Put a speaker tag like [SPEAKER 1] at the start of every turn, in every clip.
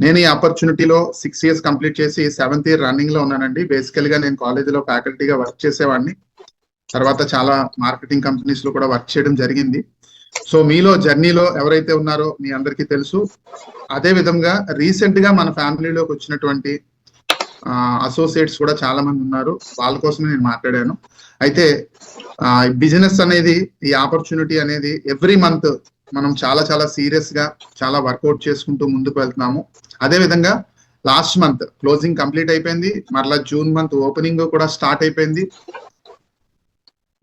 [SPEAKER 1] నేను ఈ ఆపర్చునిటీలో 6 years complete చేసి 7th year రన్నింగ్ లో ఉన్నానండి. బేసికల్ గా నేను కాలేజీలో ఫ్యాకల్టీగా వర్క్ చేసేవాడిని. తర్వాత చాలా మార్కెటింగ్ కంపెనీస్ లో కూడా వర్క్ చేయడం జరిగింది. సో మీలో జర్నీలో ఎవరైతే ఉన్నారో మీ అందరికీ తెలుసు. అదే విధంగా రీసెంట్ గా మన ఫ్యామిలీలోకి వచ్చినటువంటి అసోసియేట్స్ కూడా చాలా మంది ఉన్నారు. వాళ్ళ కోసమే నేను మాట్లాడాను. అయితే బిజినెస్ అనేది, ఈ ఆపర్చునిటీ అనేది ఎవ్రీ మంత్ మనం చాలా చాలా సీరియస్ గా చాలా వర్కౌట్ చేసుకుంటూ ముందుకు వెళ్తున్నాము. అదే విధంగా లాస్ట్ మంత్ క్లోజింగ్ కంప్లీట్ అయిపోయింది. మరలా జూన్ మంత్ ఓపెనింగ్ కూడా స్టార్ట్ అయిపోయింది.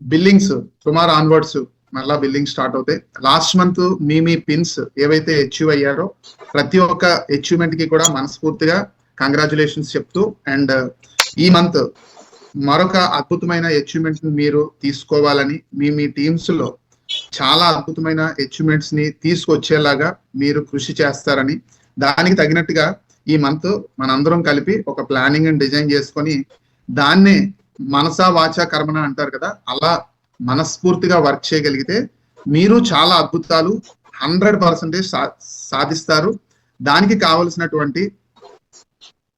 [SPEAKER 1] బిల్లింగ్స్ టుమారో ఆన్వర్డ్స్ మళ్ళా బిల్లింగ్ స్టార్ట్ అవుతాయి. లాస్ట్ మంత్ మీ పిన్స్ ఏవైతే అచీవ్ అయ్యారో ప్రతి ఒక్క అచీవ్మెంట్ కి కూడా మనస్ఫూర్తిగా కంగ్రాచులేషన్స్ చెప్తూ, అండ్ ఈ మంత్ మరొక అద్భుతమైన అచీవ్మెంట్ మీరు తీసుకోవాలని, మీ టీమ్స్ లో చాలా అద్భుతమైన అచీవ్మెంట్స్ ని తీసుకొచ్చేలాగా మీరు కృషి చేస్తారని, దానికి తగినట్టుగా ఈ మంత్ మనందరం కలిపి ఒక ప్లానింగ్ అండ్ డిజైన్ చేసుకొని దాన్నే మనసా వాచా కర్మన అంటారు కదా, అలా మనస్ఫూర్తిగా వర్క్ చేయగలిగితే మీరు చాలా అద్భుతాలు 100% సాధిస్తారు. దానికి కావలసినటువంటి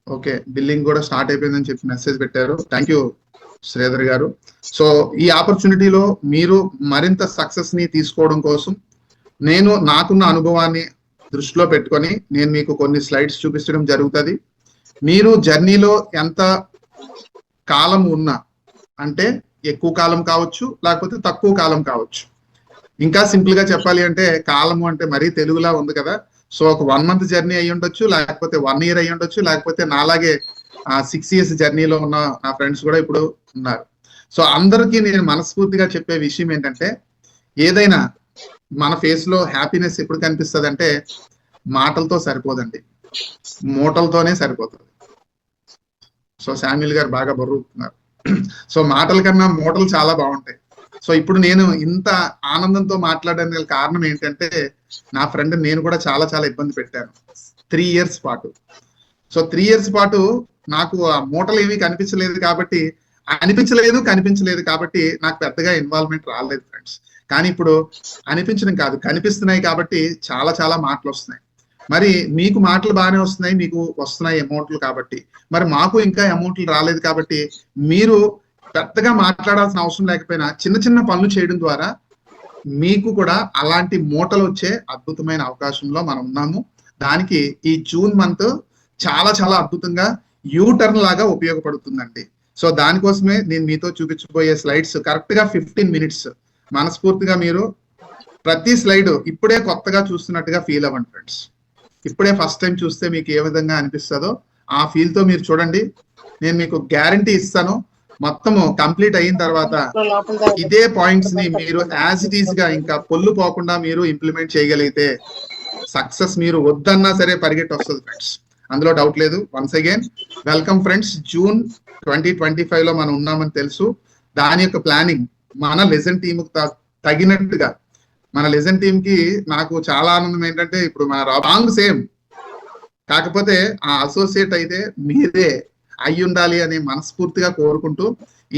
[SPEAKER 1] ఓకే బిల్లింగ్ కూడా స్టార్ట్ అయిపోయిందని చెప్పి మెసేజ్ పెట్టారు. థ్యాంక్ యూ శ్రీధర్ గారు. సో ఈ ఆపర్చునిటీలో మీరు మరింత సక్సెస్ ని తీసుకోవడం కోసం నేను నాకున్న అనుభవాన్ని దృష్టిలో పెట్టుకొని నేను మీకు కొన్ని స్లైడ్స్ చూపించడం జరుగుతుంది. మీరు జర్నీలో ఎంత కాలం ఉన్నా, అంటే ఎక్కువ కాలం కావచ్చు లేకపోతే తక్కువ కాలం కావచ్చు. ఇంకా సింపుల్ గా చెప్పాలి అంటే కాలము అంటే మరీ తెలుగులా ఉంది కదా. సో ఒక 1 month జర్నీ అయ్యి ఉండొచ్చు, లేకపోతే 1 year అయ్యి ఉండొచ్చు, లేకపోతే నాలాగే 6 years జర్నీలో ఉన్న నా ఫ్రెండ్స్ కూడా ఇప్పుడు ఉన్నారు. సో అందరికీ నేను మనస్ఫూర్తిగా చెప్పే విషయం ఏంటంటే, ఏదైనా మన ఫేస్ లో హ్యాపీనెస్ ఎప్పుడు కనిపిస్తుంది అంటే మాటలతో సరిపోదండి, మూటలతోనే సరిపోతుంది. సో శామ్యుల్ గారు బాగా బరువుతున్నారు. సో మాటల కన్నా మూటలు చాలా బాగుంటాయి. సో ఇప్పుడు నేను ఇంత ఆనందంతో మాట్లాడడానికి కారణం ఏంటంటే, నా ఫ్రెండ్ నేను కూడా చాలా చాలా ఇబ్బంది పెట్టాను 3 years పాటు. సో 3 years పాటు నాకు ఆ మూటలు ఏమీ కనిపించలేదు కాబట్టి నాకు పెద్దగా ఇన్వాల్వ్మెంట్ రాలేదు ఫ్రెండ్స్. కానీ ఇప్పుడు అనిపించడం కాదు, కనిపిస్తున్నాయి కాబట్టి చాలా చాలా మాటలు వస్తున్నాయి. మరి మీకు మాటలు బాగానే వస్తున్నాయి, మీకు వస్తున్నాయి అమౌంట్లు కాబట్టి, మరి మాకు ఇంకా అమౌంట్లు రాలేదు కాబట్టి మీరు పెద్దగా మాట్లాడాల్సిన అవసరం లేకపోయినా చిన్న చిన్న పనులు చేయడం ద్వారా మీకు కూడా అలాంటి మూటలు వచ్చే అద్భుతమైన అవకాశంలో మనం ఉన్నాము. దానికి ఈ జూన్ మంత్ చాలా చాలా అద్భుతంగా టర్న్ లాగా ఉపయోగపడుతుందండి. సో దానికోసమే నేను మీతో చూపించబోయే స్లైడ్స్ కరెక్ట్ గా 15 minutes. మనస్ఫూర్తిగా మీరు ప్రతి స్లైడ్ ఇప్పుడే కొత్తగా చూస్తున్నట్టుగా ఫీల్ అవ్వండి ఫ్రెండ్స్. ఇప్పుడే ఫస్ట్ టైం చూస్తే మీకు ఏ విధంగా అనిపిస్తుందో ఆ ఫీల్ తో మీరు చూడండి. నేను మీకు గ్యారంటీ ఇస్తాను, మొత్తము కంప్లీట్ అయిన తర్వాత ఇదే పాయింట్స్ ని మీరు యాజ్ ఇట్ ఈస్ గా ఇంకా పొల్లు పోకుండా మీరు ఇంప్లిమెంట్ చేయగలిగితే సక్సెస్ మీరు వద్దన్నా సరే పరిగెట్టి వస్తుంది ఫ్రెండ్స్, అందులో డౌట్ లేదు. Once again welcome friends. June 2025 లో మనం ఉన్నామని తెలుసు. దాని యొక్క ప్లానింగ్ మన లెజెండ్ టీమ్ తగినట్టుగా, మన లెజెండ్ టీమ్ కి నాకు చాలా ఆనందం ఏంటంటే, ఇప్పుడు మన రాంగ్ సేమ్ కాకపోతే ఆ అసోసియేట్ అయితే మీరే అయి ఉండాలి అని మనస్ఫూర్తిగా కోరుకుంటూ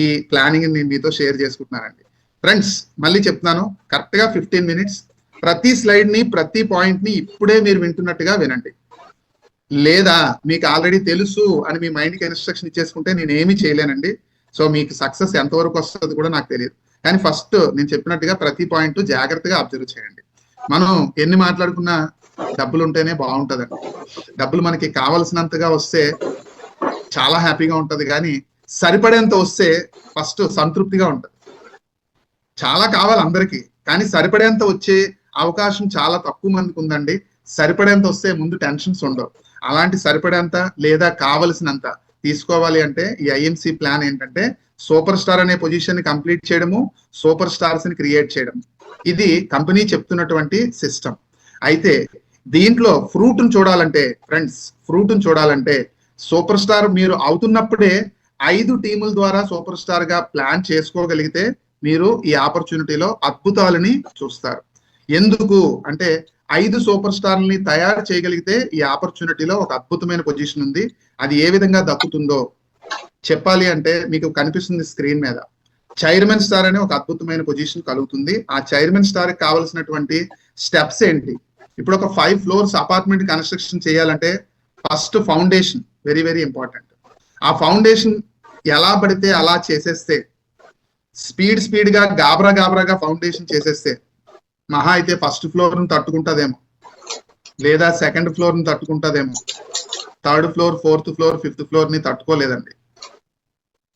[SPEAKER 1] ఈ ప్లానింగ్ నేను మీతో షేర్ చేసుకుంటున్నానండి. ఫ్రెండ్స్ మళ్ళీ చెప్తున్నాను, కరెక్ట్ గా 15 minutes. ప్రతి స్లైడ్ ని ప్రతి పాయింట్ ని ఇప్పుడే మీరు వింటున్నట్టుగా వినండి. లేదా మీకు ఆల్రెడీ తెలుసు అని మీ మైండ్ కి ఇన్స్ట్రక్షన్ ఇచ్చేసుకుంటే నేను ఏమీ చేయలేనండి. సో మీకు సక్సెస్ ఎంతవరకు వస్తుంది కూడా నాకు తెలియదు. కానీ ఫస్ట్ నేను చెప్పినట్టుగా ప్రతి పాయింట్ జాగ్రత్తగా అబ్జర్వ్ చేయండి. మనం ఎన్ని మాట్లాడుకున్నా డబ్బులు ఉంటేనే బాగుంటదండి. డబ్బులు మనకి కావలసినంతగా వస్తే చాలా హ్యాపీగా ఉంటది, కానీ సరిపడేంత వస్తే ఫస్ట్ సంతృప్తిగా ఉంటది. చాలా కావాలి అందరికీ, కానీ సరిపడేంత వచ్చే అవకాశం చాలా తక్కువ మందికి ఉందండి. సరిపడేంత వస్తే ముందు టెన్షన్స్ ఉండవు. అలాంటి సరిపడేంత లేదా కావలసినంత తీసుకోవాలి అంటే ఈ ఐఎంసి ప్లాన్ ఏంటంటే, సూపర్ స్టార్ అనే పొజిషన్ ని కంప్లీట్ చేయడము, సూపర్ స్టార్స్ ని క్రియేట్ చేయడం. ఇది కంపెనీ చెప్తున్నటువంటి సిస్టమ్. అయితే దీంట్లో ఫ్రూట్ ని చూడాలంటే ఫ్రెండ్స్, ఫ్రూట్ ని చూడాలంటే సూపర్ స్టార్ మీరు అవుతున్నప్పుడే 5 టీముల ద్వారా సూపర్ స్టార్ గా ప్లాన్ చేసుకోగలిగితే మీరు ఈ ఆపర్చునిటీలో అద్భుతాలని చూస్తారు. ఎందుకు అంటే 5 సూపర్ స్టార్లని తయారు చేయగలిగితే ఈ ఆపర్చునిటీలో ఒక అద్భుతమైన పొజిషన్ ఉంది. అది ఏ విధంగా దక్కుతుందో చెప్పాలి అంటే మీకు కనిపిస్తుంది స్క్రీన్ మీద. చైర్మన్ స్టార్ అనే ఒక అద్భుతమైన పొజిషన్ కలుగుతుంది. ఆ చైర్మన్ స్టార్ కి కావాల్సినటువంటి స్టెప్స్ ఏంటి? ఇప్పుడు ఒక 5 floors అపార్ట్మెంట్ కన్స్ట్రక్షన్ చేయాలంటే first foundation very very important. ఆ ఫౌండేషన్ ఎలా పడితే అలా చేసేస్తే, స్పీడ్ గా గాబరాగా ఫౌండేషన్ చేసేస్తే మహా అయితే ఫస్ట్ ఫ్లోర్ ని తట్టుకుంటదేమో, లేదా సెకండ్ ఫ్లోర్ ని తట్టుకుంటదేమో, third floor, fourth floor, fifth floor ని తట్టుకోలేదండి.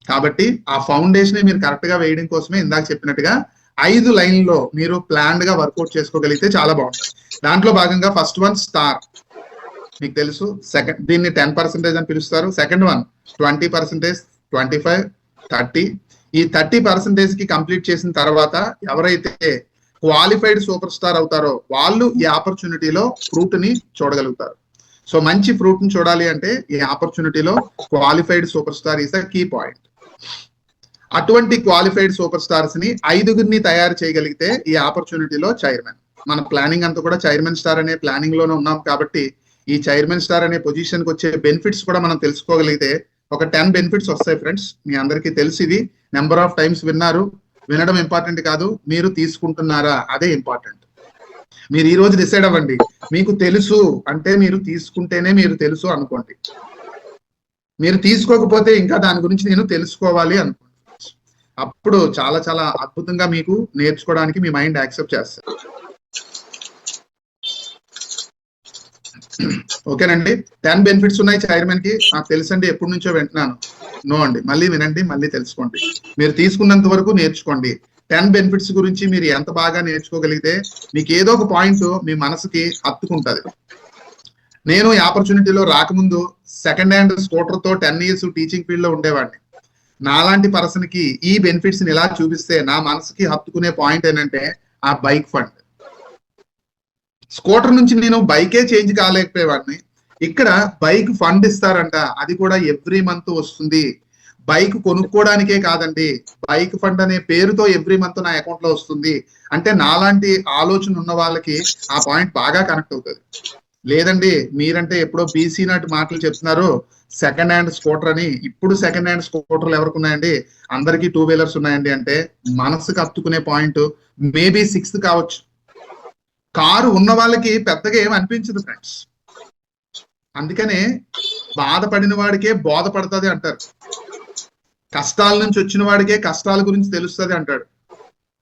[SPEAKER 1] కాబట్టి ఆ ఫౌండేషన్ మీరు కరెక్ట్ గా వేయడం కోసమే ఇందాక చెప్పినట్టుగా 5 లైన్లో మీరు ప్లాన్డ్ గా వర్కౌట్ చేసుకోగలిగితే చాలా బాగుంటుంది. దాంట్లో భాగంగా ఫస్ట్ వన్ స్టార్, మీకు తెలుసు. సెకండ్, దీన్ని 10% అని పిలుస్తారు. Second one 20%, 25, 30. ఈ 30% కి కంప్లీట్ చేసిన తర్వాత ఎవరైతే క్వాలిఫైడ్ సూపర్ స్టార్ అవుతారో వాళ్ళు ఈ ఆపర్చునిటీలో ఫ్రూట్ ని చూడగలుగుతారు. సో మంచి ఫ్రూట్ ని చూడాలి అంటే ఈ ఆపర్చునిటీలో qualified super star is the key point. అటువంటి క్వాలిఫైడ్ సూపర్ స్టార్స్ ని 5గురిని తయారు చేయగలిగితే ఈ ఆపర్చునిటీలో చైర్మన్, మన ప్లానింగ్ అంతా కూడా చైర్మన్ స్టార్ అనే ప్లానింగ్ లోనే ఉన్నాం కాబట్టి ఈ చైర్మన్ స్టార్ అనే పొజిషన్ కి వచ్చే బెనిఫిట్స్ కూడా మనం తెలుసుకోగలిగితే ఒక 10 బెనిఫిట్స్ వస్తాయి ఫ్రెండ్స్. మీ అందరికీ తెలుసు, ఇది నెంబర్ ఆఫ్ టైమ్స్ విన్నారు. వినడం ఇంపార్టెంట్ కాదు, మీరు తీసుకుంటున్నారా అదే ఇంపార్టెంట్. మీరు ఈ రోజు డిసైడ్ అవ్వండి, మీకు తెలుసు అంటే మీరు తీసుకుంటేనే మీరు తెలుసు అనుకోండి. మీరు తీసుకోకపోతే ఇంకా దాని గురించి నేను తెలుసుకోవాలి అనుకోండి. అప్పుడు చాలా చాలా అద్భుతంగా మీకు నేర్చుకోవడానికి మీ మైండ్ యాక్సెప్ట్ చేస్తారు. ఓకేనండి. 10 బెనిఫిట్స్ ఉన్నాయి చైర్మన్ కి, నాకు తెలుసండి, ఎప్పటి నుంచో వింటున్నాను. నో అండి, మళ్ళీ వినండి, మళ్ళీ తెలుసుకోండి. మీరు తీసుకున్నంత వరకు నేర్చుకోండి. 10 బెనిఫిట్స్ గురించి మీరు ఎంత బాగా నేర్చుకోగలిగితే మీకు ఏదో ఒక పాయింట్ మీ మనసుకి హత్తుకుంటది. నేను ఈ ఆపర్చునిటీలో రాకముందు సెకండ్ హ్యాండ్ స్కూటర్ తో 10 years టీచింగ్ ఫీల్డ్ లో ఉండేవాడిని. నాలాంటి పర్సన్ కి ఈ బెనిఫిట్స్ ని ఇలా చూపిస్తే నా మనసుకి హత్తుకునే పాయింట్ ఏంటంటే ఆ బైక్ ఫండ్. స్కూటర్ నుంచి నేను బైకే చేంజ్ కాలేకపోయేవాడిని, ఇక్కడ బైక్ ఫండ్ ఇస్తారంట, అది కూడా ఎవ్రీ మంత్ వస్తుంది. బైక్ కొనుక్కోవడానికే కాదండి, బైక్ ఫండ్ అనే పేరుతో ఎవ్రీ మంత్ నా అకౌంట్ లో వస్తుంది అంటే నాలాంటి ఆలోచన ఉన్న వాళ్ళకి ఆ పాయింట్ బాగా కనెక్ట్ అవుతుంది. లేదండి, మీరంటే ఎప్పుడో బీసీ నాటి మాటలు చెప్తున్నారు సెకండ్ హ్యాండ్ స్కూటర్ అని. ఇప్పుడు సెకండ్ హ్యాండ్ స్కూటర్లు ఎవరికి ఉన్నాయండి? అందరికీ 2 wheelers ఉన్నాయండి. అంటే మనసుకు హత్తుకునే పాయింట్ మేబీ 6th కావచ్చు. కారు ఉన్న వాళ్ళకి పెద్దగా ఏం అనిపించదు ఫ్రెండ్స్. అందుకనే బాధపడిన వాడికే బోధపడుతుంది అంటారు, కష్టాల నుంచి వచ్చిన వాడికే కష్టాల గురించి తెలుస్తుంది అంటాడు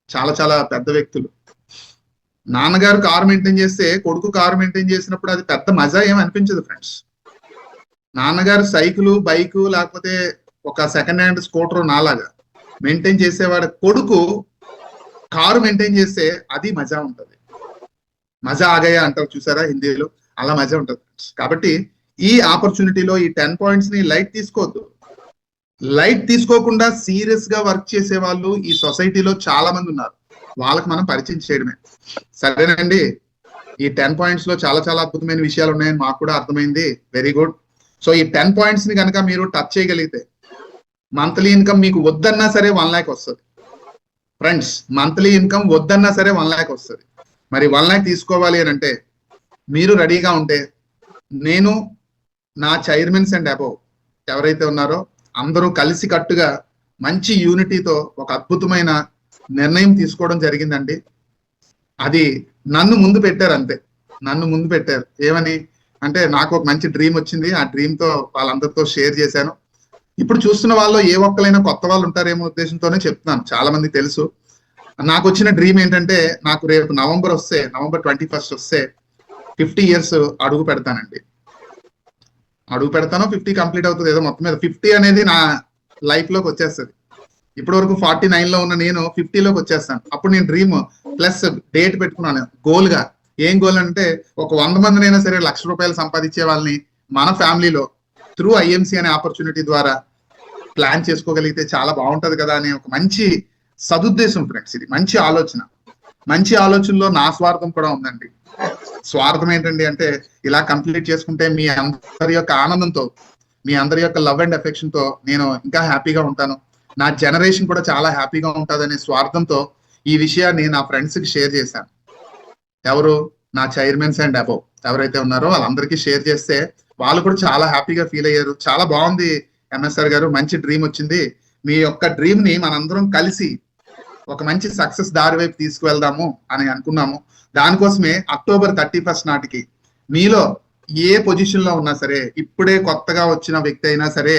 [SPEAKER 1] చాలా చాలా పెద్ద వ్యక్తులు. నాన్నగారు కారు మెయింటైన్ చేస్తే కొడుకు కారు మెయింటైన్ చేసినప్పుడు అది పెద్ద మజా ఏం అనిపించదు ఫ్రెండ్స్. నాన్నగారు సైకిల్, బైక్ లేకపోతే ఒక సెకండ్ హ్యాండ్ స్కూటర్ నాలాగా మెయింటైన్ చేసేవాడు కొడుకు కారు మెయింటైన్ చేస్తే అది మజా ఉంటుంది. మజా ఆగయా అంటారు చూసారా హిందీలో, అలా మజా ఉంటుంది. కాబట్టి ఈ ఆపర్చునిటీలో ఈ 10 points ని లైట్ తీసుకోవద్దు. లైట్ తీసుకోకుండా సీరియస్ గా వర్క్ చేసే వాళ్ళు ఈ సొసైటీలో చాలా మంది ఉన్నారు, వాళ్ళకి మనం పరిచయం చేయడమే. సరేనండి, ఈ 10 points లో చాలా చాలా అద్భుతమైన విషయాలు ఉన్నాయని మాకు కూడా అర్థమైంది. Very good. సో ఈ 10 points ని కనుక మీరు టచ్ చేయగలిగితే మంత్లీ ఇన్కమ్ మీకు వద్దన్నా సరే 1 lakh వస్తుంది ఫ్రెండ్స్. మంత్లీ ఇన్కమ్ వద్దన్నా సరే 1 lakh వస్తుంది. మరి 1 lakh తీసుకోవాలి అని అంటే మీరు రెడీగా ఉంటే నేను నా చైర్మన్స్ అండ్ అబోవ్ ఎవరైతే ఉన్నారో అందరూ కలిసి కట్టుగా మంచి యూనిటీతో ఒక అద్భుతమైన నిర్ణయం తీసుకోవడం జరిగిందండి. అది నన్ను ముందు పెట్టారు, అంతే. నన్ను ముందు పెట్టారు ఏమని అంటే, నాకు ఒక మంచి డ్రీమ్ వచ్చింది, ఆ డ్రీమ్ తో వాళ్ళందరితో షేర్ చేశాను. ఇప్పుడు చూస్తున్న వాళ్ళు ఏ ఒక్కరైనా కొత్త వాళ్ళు ఉంటారేమో ఉద్దేశంతోనే చెప్తున్నాను, చాలా మంది తెలుసు. నాకు వచ్చిన డ్రీమ్ ఏంటంటే, నాకు రేపు నవంబర్ 21st వస్తే 50 years అడుగు పెడతానండి. అడుగు పెడతాను, 50 కంప్లీట్ అవుతుంది, ఏదో మొత్తం మీద 50 అనేది నా లైఫ్ లోకి వచ్చేస్తుంది. ఇప్పటి వరకు 49 లో ఉన్న నేను 50 లోకి వచ్చేస్తాను. అప్పుడు నేను డ్రీమ్ ప్లస్ డేట్ పెట్టుకున్నాను గోల్ గా. ఏం గోల్ అంటే, ఒక 100 మందినైనా సరే ₹1,00,000 సంపాదించే వాళ్ళని మన ఫ్యామిలీలో త్రూ ఐఎంసీ అనే ఆపర్చునిటీ ద్వారా ప్లాన్ చేసుకోగలిగితే చాలా బాగుంటది కదా అనే ఒక మంచి సదుద్దేశం ఫ్రెండ్స్. ఇది మంచి ఆలోచన. మంచి ఆలోచనలో నా స్వార్థం కూడా ఉందండి. స్వార్థం ఏంటండి అంటే, ఇలా కంప్లీట్ చేసుకుంటే మీ అందరి యొక్క ఆనందంతో, మీ అందరి యొక్క లవ్ అండ్ అఫెక్షన్ తో నేను ఇంకా హ్యాపీగా ఉంటాను, నా జనరేషన్ కూడా చాలా హ్యాపీగా ఉంటుందనే స్వార్థంతో ఈ విషయాన్ని నా ఫ్రెండ్స్ కి షేర్ చేశాను. ఎవరు? నా చైర్మన్స్ అండ్ అబోవ్ ఎవరైతే ఉన్నారో వాళ్ళందరికీ షేర్ చేస్తే వాళ్ళు కూడా చాలా హ్యాపీగా ఫీల్ అయ్యారు. చాలా బాగుంది ఎంఎస్ఆర్ గారు, మంచి డ్రీమ్ వచ్చింది. మీ యొక్క డ్రీమ్ ని మనందరం కలిసి ఒక మంచి సక్సెస్ దారి వైపు తీసుకువెళ్దాము అని అనుకున్నాము. దానికోసమే October 31st నాటికి మీలో ఏ పొజిషన్ లో ఉన్నా సరే, ఇప్పుడే కొత్తగా వచ్చిన వ్యక్తి అయినా సరే,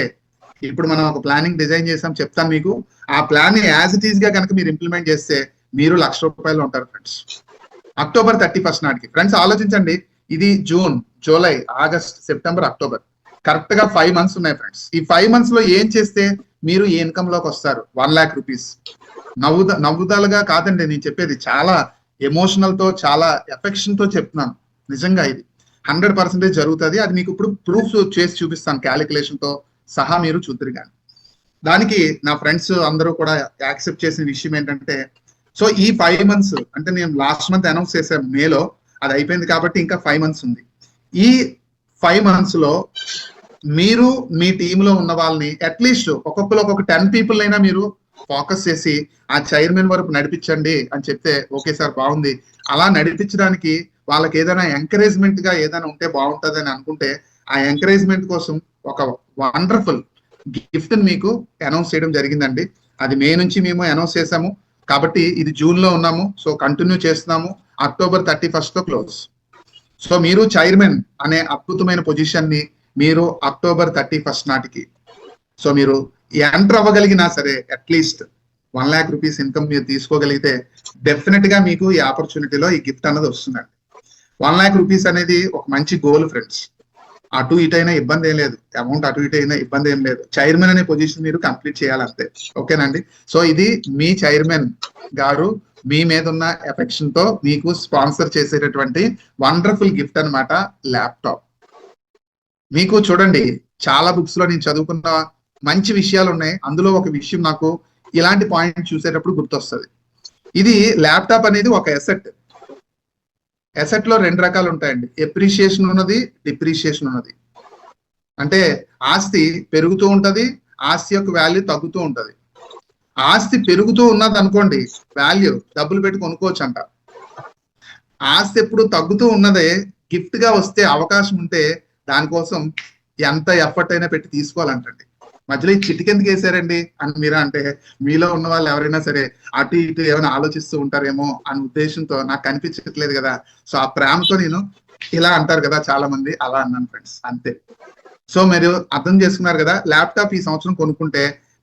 [SPEAKER 1] ఇప్పుడు మనం ఒక ప్లానింగ్ డిజైన్ చేసాం, చెప్తాను మీకు. ఆ ప్లాన్ యాజ్ ఇట్ ఈస్ గా కనుక మీరు ఇంప్లిమెంట్ చేస్తే మీరు ₹1,00,000 ఉంటారు ఫ్రెండ్స్. అక్టోబర్ 31 నాటికి. ఫ్రెండ్స్ ఆలోచించండి, ఇది June, July, August, September, October, correct గా 5 months ఉన్నాయి ఫ్రెండ్స్. ఈ 5 months లో ఏం చేస్తే మీరు ఈ ఇన్కమ్ లోకి వస్తారు? ₹1,00,000. నవ్వుదలుగా కాదండి నేను చెప్పేది, చాలా ఎమోషనల్ తో, చాలా ఎఫెక్షన్ తో చెప్తున్నాను. నిజంగా ఇది 100% జరుగుతుంది. అది మీకు ఇప్పుడు ప్రూఫ్ చేసి చూపిస్తాను, క్యాలిక్యులేషన్ తో సహా మీరు చూద్దరు. కానీ దానికి నా ఫ్రెండ్స్ అందరూ కూడా యాక్సెప్ట్ చేసిన విషయం ఏంటంటే, సో ఈ 5 months అంటే నేను లాస్ట్ మంత్ అనౌన్స్ చేశాను మేలో, అది అయిపోయింది కాబట్టి ఇంకా 5 months ఉంది. ఈ 5 months లో మీరు మీ టీంలో ఉన్న వాళ్ళని అట్లీస్ట్ ఒక్కొక్కరు ఒక్కొక్క 10 people అయినా మీరు ఫోకస్ చేసి ఆ చైర్మన్ వరకు నడిపించండి అని చెప్తే, ఓకే సార్ బాగుంది, అలా నడిపించడానికి వాళ్ళకి ఏదైనా ఎంకరేజ్మెంట్ గా ఏదైనా ఉంటే బాగుంటుంది అని అనుకుంటే, ఆ ఎంకరేజ్మెంట్ కోసం ఒక వండర్ఫుల్ గిఫ్ట్ మీకు అనౌన్స్ చేయడం జరిగిందండి. అది మే నుంచి మేము అనౌన్స్ చేసాము కాబట్టి ఇది జూన్ లో ఉన్నాము, సో కంటిన్యూ చేస్తున్నాము. అక్టోబర్ 31 తో క్లోజ్. సో మీరు చైర్మన్ అనే అద్భుతమైన పొజిషన్ ని మీరు అక్టోబర్ 31 నాటికి సో మీరు ఎంటర్ అవ్వగలిగినా సరే, అట్లీస్ట్ ₹1,00,000 ఇన్కమ్ మీరు తీసుకోగలిగితే డెఫినెట్ గా మీకు ఈ ఆపర్చునిటీలో ఈ గిఫ్ట్ అన్నది వస్తుందండి. ₹1,00,000 అనేది ఒక మంచి గోల్ ఫ్రెండ్స్. అటు ఇటు అయినా ఇబ్బంది ఏం లేదు, అమౌంట్ అటు ఇటు అయినా ఇబ్బంది ఏం లేదు. చైర్మన్ అనే పొజిషన్ మీరు కంప్లీట్ చేయాలంతే. ఓకేనండి. సో ఇది మీ చైర్మన్ గారు మీ మీద ఉన్న ఎఫెక్షన్ తో మీకు స్పాన్సర్ చేసేటటువంటి వండర్ఫుల్ గిఫ్ట్ అన్నమాట, ల్యాప్టాప్. మీకు చూడండి, చాలా బుక్స్ లో నేను చదువుకున్న మంచి విషయాలు ఉన్నాయి. అందులో ఒక విషయం నాకు ఇలాంటి పాయింట్ చూసేటప్పుడు గుర్తొస్తుంది. ఇది ల్యాప్టాప్ అనేది ఒక ఎసెట్. ఎసెట్ లో 2 రకాలు ఉంటాయండి, ఎప్రిషియేషన్ ఉన్నది, డిప్రిషియేషన్ ఉన్నది. అంటే ఆస్తి పెరుగుతూ ఉంటది, ఆస్తి యొక్క వాల్యూ తగ్గుతూ ఉంటది. ఆస్తి పెరుగుతూ ఉన్నది అనుకోండి, వాల్యూ డబ్బులు పెట్టి కొనుక్కోవచ్చు అంట. ఆస్తి ఎప్పుడు తగ్గుతూ ఉన్నదే, గిఫ్ట్ గా వస్తే అవకాశం ఉంటే దానికోసం ఎంత ఎఫర్ట్ అయినా పెట్టి తీసుకోవాలంటండి. మధ్యలో ఈ చిటికెందుకు వేసారండి అని మీరు అంటే, మీలో ఉన్న వాళ్ళు ఎవరైనా సరే అటు ఇటు ఏమైనా ఆలోచిస్తూ ఉంటారేమో అనే ఉద్దేశంతో, నాకు కనిపించట్లేదు కదా, సో ఆ ప్రేమతో నేను ఇలా అంటారు కదా చాలా మంది, అలా అన్నాను ఫ్రెండ్స్, అంతే. సో మీరు అర్థం చేసుకున్నారు కదా, ల్యాప్టాప్ ఈ సంవత్సరం కొనుక్కుంటే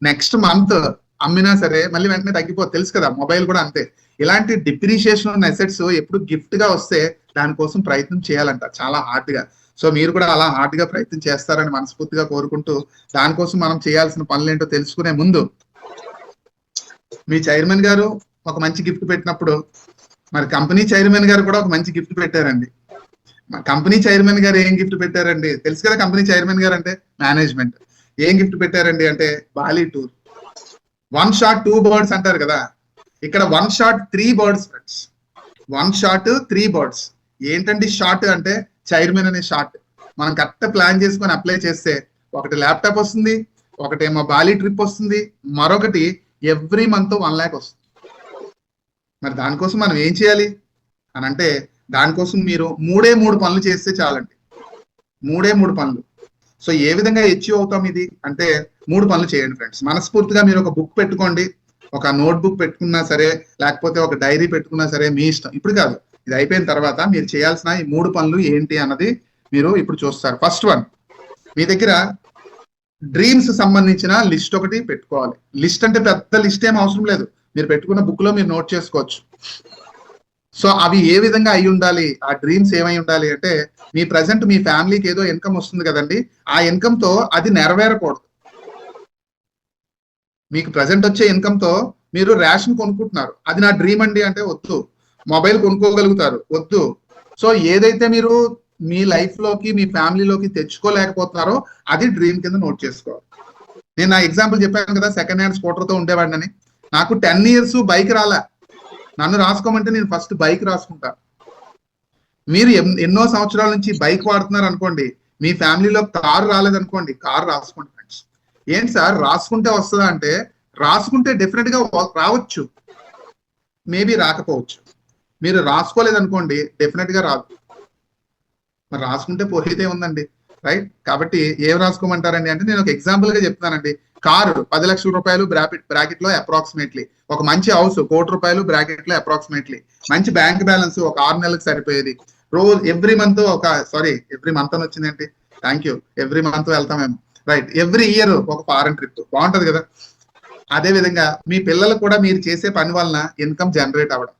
[SPEAKER 1] నెక్స్ట్ మంత్ అమ్మినా సరే మళ్ళీ వెంటనే తగ్గిపోతుంది, తెలుసు కదా. మొబైల్ కూడా అంతే. ఇలాంటి డిప్రిషియేషన్ ఉన్న అసెట్స్ ఎప్పుడు గిఫ్ట్ గా వస్తే దానికోసం ప్రయత్నం చేయాలంట, చాలా హార్డ్ గా. సో మీరు కూడా అలా హార్డ్ గా ప్రయత్నం చేస్తారని మనస్ఫూర్తిగా కోరుకుంటూ, దానికోసం మనం చేయాల్సిన పనులు ఏంటో తెలుసుకునే ముందు, మీ చైర్మన్ గారు ఒక మంచి గిఫ్ట్ పెట్టినప్పుడు మరి కంపెనీ చైర్మన్ గారు కూడా ఒక మంచి గిఫ్ట్ పెట్టారండి. కంపెనీ చైర్మన్ గారు ఏం గిఫ్ట్ పెట్టారండి తెలుసు కదా. కంపెనీ చైర్మన్ గారు అంటే మేనేజ్మెంట్. ఏం గిఫ్ట్ పెట్టారండి అంటే బాలి టూర్. 1 shot 2 birds అంటారు కదా, ఇక్కడ 1 shot 3 birds friends. 1 shot 3 birds. ఏంటండి షార్ట్ అంటే చైర్మన్ అనే షార్ట్. మనం కరెక్ట్ ప్లాన్ చేసుకొని అప్లై చేస్తే ఒకటి ల్యాప్టాప్ వస్తుంది, ఒకటేమో బాలి ట్రిప్ వస్తుంది, మరొకటి ఎవ్రీ మంత్ 1,00,000 వస్తుంది. మరి దానికోసం మనం ఏం చేయాలి అని అంటే, దానికోసం మీరు 3 పనులు చేస్తే చాలండి. 3 పనులు. సో ఏ విధంగా అచీవ్ అవుతాం ఇది అంటే, 3 పనులు చేయండి ఫ్రెండ్స్. మనస్ఫూర్తిగా మీరు ఒక బుక్ పెట్టుకోండి, ఒక నోట్ బుక్ పెట్టుకున్నా సరే, లేకపోతే ఒక డైరీ పెట్టుకున్నా సరే, మీ ఇష్టం. ఇప్పుడు కాదు, ఇది అయిపోయిన తర్వాత మీరు చేయాల్సిన ఈ 3 పనులు ఏంటి అన్నది మీరు ఇప్పుడు చూస్తారు. ఫస్ట్ వన్, మీ దగ్గర డ్రీమ్స్ సంబంధించిన లిస్ట్ ఒకటి పెట్టుకోవాలి. లిస్ట్ అంటే పెద్ద లిస్ట్ ఏం అవసరం లేదు, మీరు పెట్టుకున్న బుక్ లో మీరు నోట్ చేసుకోవచ్చు. సో అవి ఏ విధంగా అయి ఉండాలి, ఆ డ్రీమ్స్ ఏమై ఉండాలి అంటే, మీ ప్రజెంట్ మీ ఫ్యామిలీకి ఏదో ఇన్కమ్ వస్తుంది కదండి, ఆ ఇన్కమ్ తో అది నెరవేరకూడదు. మీకు ప్రజెంట్ వచ్చే ఇన్కమ్ తో మీరు రేషన్ కొనుక్కుంటున్నారు, అది నా డ్రీమ్ అండి అంటే వద్దు. మొబైల్ కొనుక్కోగలుగుతారు, వద్దు. సో ఏదైతే మీరు మీ లైఫ్ లోకి, మీ ఫ్యామిలీలోకి తెచ్చుకోలేకపోతున్నారో అది డ్రీమ్ కింద నోట్ చేసుకోవాలి. నేను నా ఎగ్జాంపుల్ చెప్పాను కదా, సెకండ్ హ్యాండ్ స్కూటర్ తో ఉండేవాడిని. నాకు 10 years బైక్ రాలే. నన్ను రాసుకోమంటే నేను ఫస్ట్ బైక్ రాసుకుంటా. మీరు ఎన్నో సంవత్సరాల నుంచి బైక్ వాడుతున్నారు అనుకోండి, మీ ఫ్యామిలీలో కారు రాలేదనుకోండి, కారు రాసుకోండి ఫ్రెండ్స్. ఏంటి సార్ రాసుకుంటే వస్తుందా అంటే, రాసుకుంటే డెఫినెట్ గా రావచ్చు, మేబీ రాకపోవచ్చు. మీరు రాసుకోలేదనుకోండి, డెఫినెట్ గా రాదు. మరి రాసుకుంటే పోయితే ఉందండి, రైట్? కాబట్టి ఏం రాసుకోమంటారండి అంటే, నేను ఒక ఎగ్జాంపుల్ గా చెప్తానండి. కారు 10 లక్షల రూపాయలు బ్రాకెట్ లో అప్రాక్సిమేట్లీ. ఒక మంచి హౌస్ ₹1,00,00,000 బ్రాకెట్ లో అప్రాక్సిమేట్లీ. మంచి బ్యాంక్ బ్యాలెన్స్ ఒక 6 నెలలకు సరిపోయేది. రోజు ఎవ్రీ మంత్ ఎవ్రీ మంత్ అని వచ్చిందేంటి, థ్యాంక్ యూ, ఎవ్రీ మంత్ వెళ్తామేమో, రైట్, ఎవ్రీ ఇయర్ ఒక ఫారెన్ ట్రిప్ బాగుంటది కదా. అదే విధంగా మీ పిల్లలు కూడా మీరు చేసే పని వలన ఇన్కమ్ జనరేట్ అవ్వడం,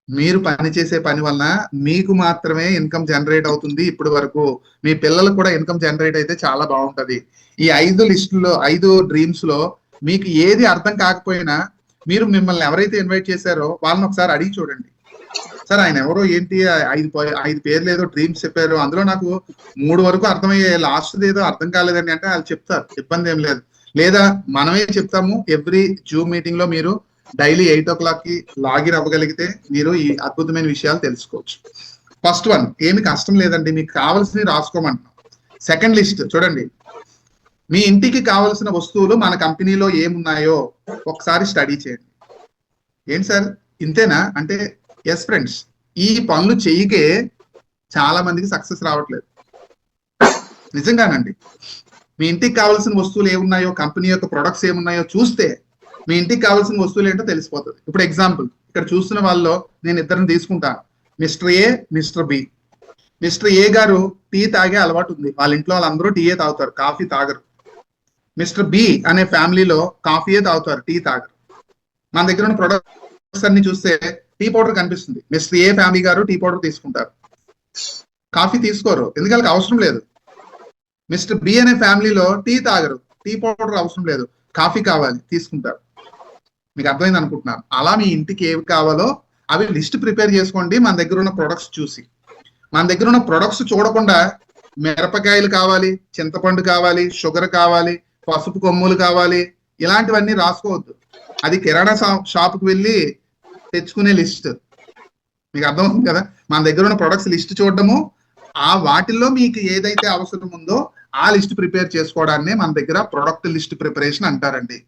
[SPEAKER 1] మీరు పని చేసే పని వలన మీకు మాత్రమే ఇన్కమ్ జనరేట్ అవుతుంది. ఇప్పటి వరకు మీ పిల్లలకు కూడా ఇన్కమ్ జనరేట్ అయితే చాలా బాగుంటది. ఈ 5 లిస్టులో 5 డ్రీమ్స్ లో మీకు ఏది అర్థం కాకపోయినా మీరు మిమ్మల్ని ఎవరైతే ఇన్వైట్ చేశారో వాళ్ళని ఒకసారి అడిగి చూడండి. సార్ ఆయన ఎవరో ఏంటి 5 పేర్లు ఏదో డ్రీమ్స్ చెప్పారు, అందులో నాకు 3 వరకు అర్థమయ్యే, లాస్ట్ ఏదో అర్థం కాలేదండి అంటే వాళ్ళు చెప్తారు, ఇబ్బంది ఏం లేదు. లేదా మనమే చెప్తాము. ఎవ్రీ జూమ్ మీటింగ్ లో మీరు డైలీ 8 o'clock కి లాగిన్ అవ్వగలిగితే మీరు ఈ అద్భుతమైన విషయాలు తెలుసుకోవచ్చు. ఫస్ట్ వన్, ఏమి కష్టం లేదండి, మీకు కావాల్సినవి రాసుకోమంటున్నాం. సెకండ్ లిస్ట్ చూడండి, మీ ఇంటికి కావలసిన వస్తువులు మన కంపెనీలో ఏమున్నాయో ఒకసారి స్టడీ చేయండి. ఏంటి సార్ ఇంతేనా అంటే, ఎస్ ఫ్రెండ్స్, ఈ పనులు చెయ్యికే చాలా మందికి సక్సెస్ రావట్లేదు. నిజంగానండి, మీ ఇంటికి కావాల్సిన వస్తువులు ఏమున్నాయో, కంపెనీ యొక్క ప్రొడక్ట్స్ ఏమున్నాయో చూస్తే మీ ఇంటికి కావాల్సిన వస్తువులు ఏంటో తెలిసిపోతుంది. ఇప్పుడు ఎగ్జాంపుల్ ఇక్కడ చూస్తున్న వాళ్ళలో నేను ఇద్దరిని తీసుకుంటాను, మిస్టర్ ఏ, మిస్టర్ బి. మిస్టర్ ఏ గారు టీ తాగే అలవాటు ఉంది, వాళ్ళ ఇంట్లో వాళ్ళందరూ టీయే తాగుతారు, కాఫీ తాగరు. మిస్టర్ బి అనే ఫ్యామిలీలో కాఫీయే తాగుతారు, టీ తాగరు. మన దగ్గర ఉన్న ప్రొడక్ట్స్ అన్ని చూస్తే టీ పౌడర్ కనిపిస్తుంది, మిస్టర్ ఏ ఫ్యామిలీ గారు టీ పౌడర్ తీసుకుంటారు, కాఫీ తీసుకోరు, ఎందుకంటే అవసరం లేదు. మిస్టర్ బి అనే ఫ్యామిలీలో టీ తాగరు, టీ పౌడర్ అవసరం లేదు, కాఫీ కావాలి, తీసుకుంటారు. మీకు అర్థమైంది అనుకుంటున్నాను. అలా మీ ఇంటికి ఏవి కావాలో అవి లిస్ట్ ప్రిపేర్ చేసుకోండి. మన దగ్గర ఉన్న ప్రొడక్ట్స్ చూసి, మన దగ్గర ఉన్న ప్రొడక్ట్స్ చూడకుండా మిరపకాయలు కావాలి, చింతపండు కావాలి, షుగర్ కావాలి, పసుపు కొమ్ములు కావాలి, ఇలాంటివన్నీ రాసుకోవద్దు. అది కిరాణా షాప్కి వెళ్ళి తెచ్చుకునే లిస్ట్. మీకు అర్థమవుతుంది కదా. మన దగ్గర ఉన్న ప్రొడక్ట్స్ లిస్ట్ చూడడము, ఆ వాటిల్లో మీకు ఏదైతే అవసరం ఉందో ఆ లిస్ట్ ప్రిపేర్ చేసుకోవడాన్ని మన దగ్గర ప్రొడక్ట్ లిస్ట్ ప్రిపరేషన్ అంటారండి.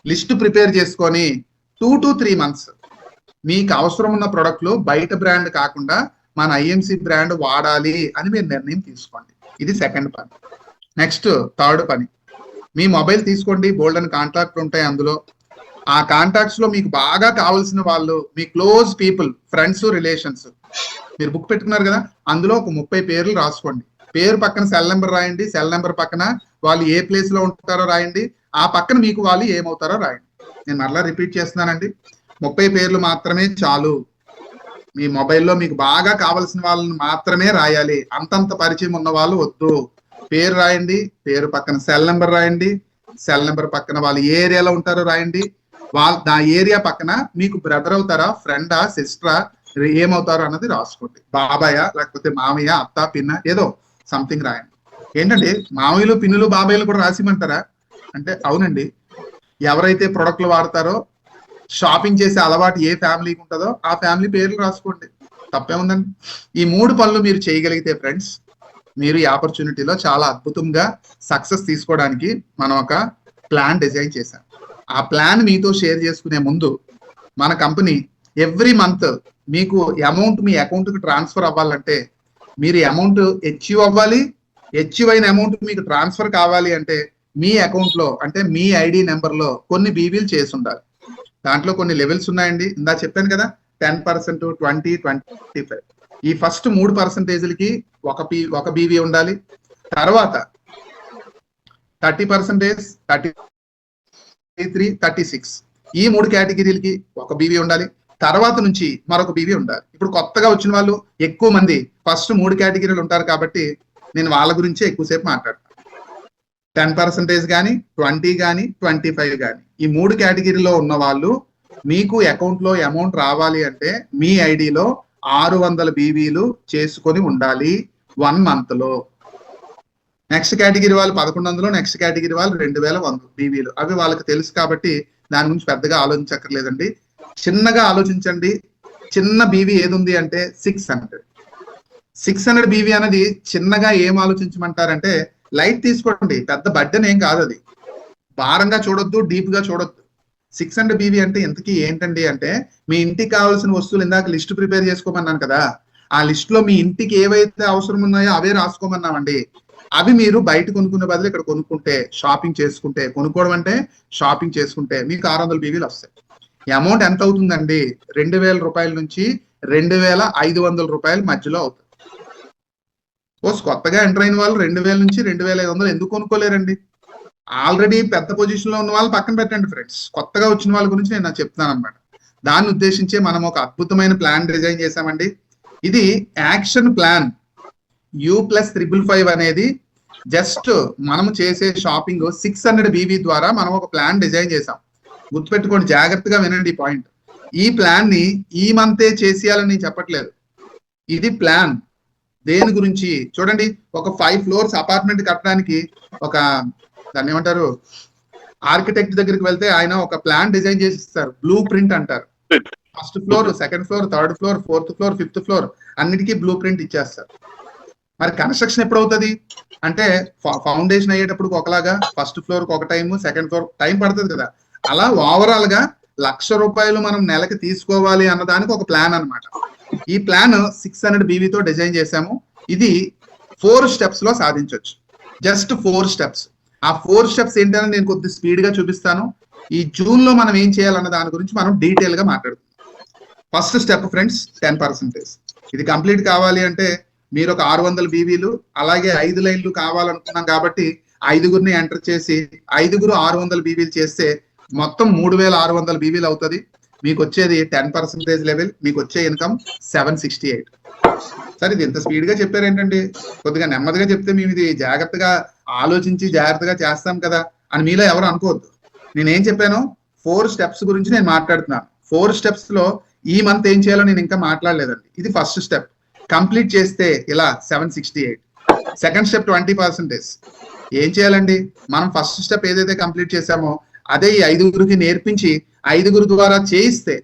[SPEAKER 1] లిస్ట్ ప్రిపేర్ చేసుకొని 2 to 3 months మీకు అవసరం ఉన్న ప్రొడక్ట్లు బయట బ్రాండ్ కాకుండా మన ఐఎంసి బ్రాండ్ వాడాలి అని మీరు నిర్ణయం తీసుకోండి. ఇది సెకండ్ పని. నెక్స్ట్ థర్డ్ పని, మీ మొబైల్ తీసుకోండి, బోల్డ్ అని కాంటాక్ట్ ఉంటాయి అందులో. ఆ కాంటాక్ట్స్ లో మీకు బాగా కావాల్సిన వాళ్ళు, మీ క్లోజ్ పీపుల్, ఫ్రెండ్స్, రిలేషన్స్, మీరు బుక్ పెట్టుకున్నారు కదా, అందులో ఒక 30 పేర్లు రాసుకోండి. పేరు పక్కన సెల్ నెంబర్ రాయండి, సెల్ నెంబర్ పక్కన వాళ్ళు ఏ ప్లేస్ లో ఉంటారో రాయండి, ఆ పక్కన మీకు వాళ్ళు ఏమవుతారో రాయండి. నేను మరలా రిపీట్ చేస్తున్నానండి, 30 పేర్లు మాత్రమే చాలు. మీ మొబైల్లో మీకు బాగా కావాల్సిన వాళ్ళని మాత్రమే రాయాలి, అంతంత పరిచయం ఉన్న వాళ్ళు వద్దు. పేరు రాయండి, పేరు పక్కన సెల్ నెంబర్ రాయండి, సెల్ నెంబర్ పక్కన వాళ్ళు ఏ ఏరియాలో ఉంటారో రాయండి, ఆ ఏరియా పక్కన మీకు బ్రదర్ అవుతారా, ఫ్రెండా, సిస్టరా, ఏమవుతారో అన్నది రాసుకోండి. బాబాయ, లేకపోతే మామయ్య, అత్త, పిన్న, ఏదో సంథింగ్ రాయండి. ఏంటంటే మామయ్యలు, పిన్నులు, బాబాయ్లు కూడా రాసిమంటారా అంటే, అవునండి, ఎవరైతే ప్రొడక్ట్లు వాడతారో, షాపింగ్ చేసే అలవాటు ఏ ఫ్యామిలీకి ఉంటుందో ఆ ఫ్యామిలీ పేర్లు రాసుకోండి, తప్పే ఉందండి. ఈ 3 పనులు మీరు చేయగలిగితే ఫ్రెండ్స్, మీరు ఈ ఆపర్చునిటీలో చాలా అద్భుతంగా సక్సెస్ తీసుకోవడానికి మనం ఒక ప్లాన్ డిజైన్ చేశాం. ఆ ప్లాన్ మీతో షేర్ చేసుకునే ముందు, మన కంపెనీ ఎవ్రీ మంత్ మీకు అమౌంట్ మీ అకౌంట్ కి ట్రాన్స్ఫర్ అవ్వాలంటే, మీరు అమౌంట్ అచీవ్ అవ్వాలి. అచీవ్ అయిన అమౌంట్ మీకు ట్రాన్స్ఫర్ కావాలి అంటే మీ అకౌంట్ లో, అంటే మీ ఐడి నెంబర్ లో కొన్ని బీవీలు చేసి ఉండాలి. దాంట్లో కొన్ని లెవెల్స్ ఉన్నాయండి, ఇందా చెప్పాను కదా, 10%, 20, 25. ఈ ఫస్ట్ 3%కి ఒక బీవీ ఉండాలి. తర్వాత 30%, 33, 36, ఈ 3 కేటగిరీలకి ఒక బీవీ ఉండాలి. తర్వాత నుంచి మరొక బీవీ ఉండాలి. ఇప్పుడు కొత్తగా వచ్చిన వాళ్ళు ఎక్కువ మంది ఫస్ట్ 3 కేటగిరీలు ఉంటారు కాబట్టి నేను వాళ్ళ గురించే ఎక్కువసేపు మాట్లాడతాను. 10% కానీ, 20 కానీ, 25 కానీ, ఈ 3 కేటగిరీలో ఉన్న వాళ్ళు మీకు అకౌంట్ లో అమౌంట్ రావాలి అంటే మీ ఐడిలో 600 బీవీలు చేసుకొని ఉండాలి 1 month లో. నెక్స్ట్ కేటగిరీ వాళ్ళు 1100, నెక్స్ట్ కేటగిరీ వాళ్ళు 2100 బీవీలు. అవి వాళ్ళకి తెలుసు కాబట్టి దాని గురించి పెద్దగా ఆలోచించక్కర్లేదండి. చిన్నగా ఆలోచించండి. చిన్న బీవీ ఏది ఉంది అంటే 600 బీవీ అనేది చిన్నగా ఏం ఆలోచించమంటారంటే, లైట్ తీసుకోండి, పెద్ద బడ్డెన్ ఏం కాదు, అది భారంగా చూడొద్దు, డీప్ గా చూడొద్దు. 600 బీవీ అంటే ఇంతకీ ఏంటండి అంటే, మీ ఇంటికి కావాల్సిన వస్తువులు ఇందాక లిస్ట్ ప్రిపేర్ చేసుకోమన్నాను కదా, ఆ లిస్ట్ లో మీ ఇంటికి ఏవైతే అవసరం ఉన్నాయో అవే రాసుకోమన్నామండి. అవి మీరు బయట కొనుక్కునే బదులు ఇక్కడ కొనుక్కుంటే, షాపింగ్ చేసుకుంటే, కొనుక్కోవడం అంటే షాపింగ్ చేసుకుంటే మీకు 600 బీవీలు వస్తాయి. అమౌంట్ ఎంత అవుతుందండి, 2000 రూపాయల నుంచి 2,500 మధ్యలో అవుతుంది. కొత్తగా ఎంటర్ అయిన వాళ్ళు 2,000 నుంచి 2,500 ఎందుకు కొనుక్కోలేరండి? ఆల్రెడీ పెద్ద పొజిషన్ లో ఉన్న వాళ్ళు పక్కన పెట్టండి ఫ్రెండ్స్. కొత్తగా వచ్చిన వాళ్ళ గురించి నేను చెప్తాను అనమాట. దాన్ని ఉద్దేశించే మనం ఒక అద్భుతమైన ప్లాన్ డిజైన్ చేశామండి. ఇది యాక్షన్ ప్లాన్ U+555 అనేది జస్ట్ మనం చేసే షాపింగ్ 600 BV ద్వారా మనం ఒక ప్లాన్ డిజైన్ చేసాం. గుర్తుపెట్టుకోండి, జాగ్రత్తగా వినండి ఈ పాయింట్. ఈ ప్లాన్ ని ఈ మంతే చేసేయాలని నేను చెప్పట్లేదు. ఇది ప్లాన్ దేని గురించి చూడండి. ఒక 5 floors అపార్ట్మెంట్ కట్టడానికి ఒక దాన్ని ఏమంటారు, ఆర్కిటెక్ట్ దగ్గరికి వెళ్తే ఆయన ఒక ప్లాన్ డిజైన్ చేసి ఇస్తారు. బ్లూ ప్రింట్ అంటారు. First floor, second floor, third floor, fourth floor, fifth floor అన్నిటికీ బ్లూ ప్రింట్ ఇచ్చేస్తారు. మరి కన్స్ట్రక్షన్ ఎప్పుడు అవుతుంది అంటే ఫౌండేషన్ అయ్యేటప్పుడు ఒకలాగా, ఫస్ట్ ఫ్లోర్ ఒక టైం, సెకండ్ ఫ్లోర్ టైం పడుతుంది కదా. అలా ఓవరాల్ గా ₹1,00,000 మనం నెలకి తీసుకోవాలి అన్నదానికి ఒక ప్లాన్ అన్నమాట. ఈ ప్లాన్ 600 BV తో డిజైన్ చేశాము. ఇది 4 స్టెప్స్ లో సాధించవచ్చు. Just 4 steps. ఆ 4 స్టెప్స్ ఏంటని నేను కొద్ది స్పీడ్ గా చూపిస్తాను. ఈ జూన్ లో మనం ఏం చేయాలన్న దాని గురించి మనం డీటెయిల్ గా మాట్లాడుతాం. First step friends 10%. ఇది కంప్లీట్ కావాలి అంటే మీరు ఒక 600 BVలు అలాగే 5 లైన్లు కావాలనుకున్నాం కాబట్టి 5గురిని ఎంటర్ చేసి 5గురు 600 BVలు చేస్తే మొత్తం 3,600 BVలు అవుతుంది. మీకు వచ్చేది 10% లెవెల్. మీకు వచ్చే ఇన్కమ్ 768. సరే, ఇది ఎంత స్పీడ్ గా చెప్పారు ఏంటండి? కొద్దిగా నెమ్మదిగా చెప్తే మేము ఇది జాగ్రత్తగా ఆలోచించి జాగ్రత్తగా చేస్తాం కదా అని మీలో ఎవరు అనుకోవద్దు. నేనేం చెప్పాను, 4 స్టెప్స్ గురించి నేను మాట్లాడుతున్నాను. 4 స్టెప్స్ లో ఈ మంత్ ఏం చేయాలో నేను ఇంకా మాట్లాడలేదండి. ఇది ఫస్ట్ స్టెప్. కంప్లీట్ చేస్తే ఇలా 768. Second step 20%. ఏం చేయాలండి, మనం ఫస్ట్ స్టెప్ ఏదైతే కంప్లీట్ చేసామో అదే ఈ 5గురికి నేర్పించి 5గురు ద్వారా చేయిస్తే,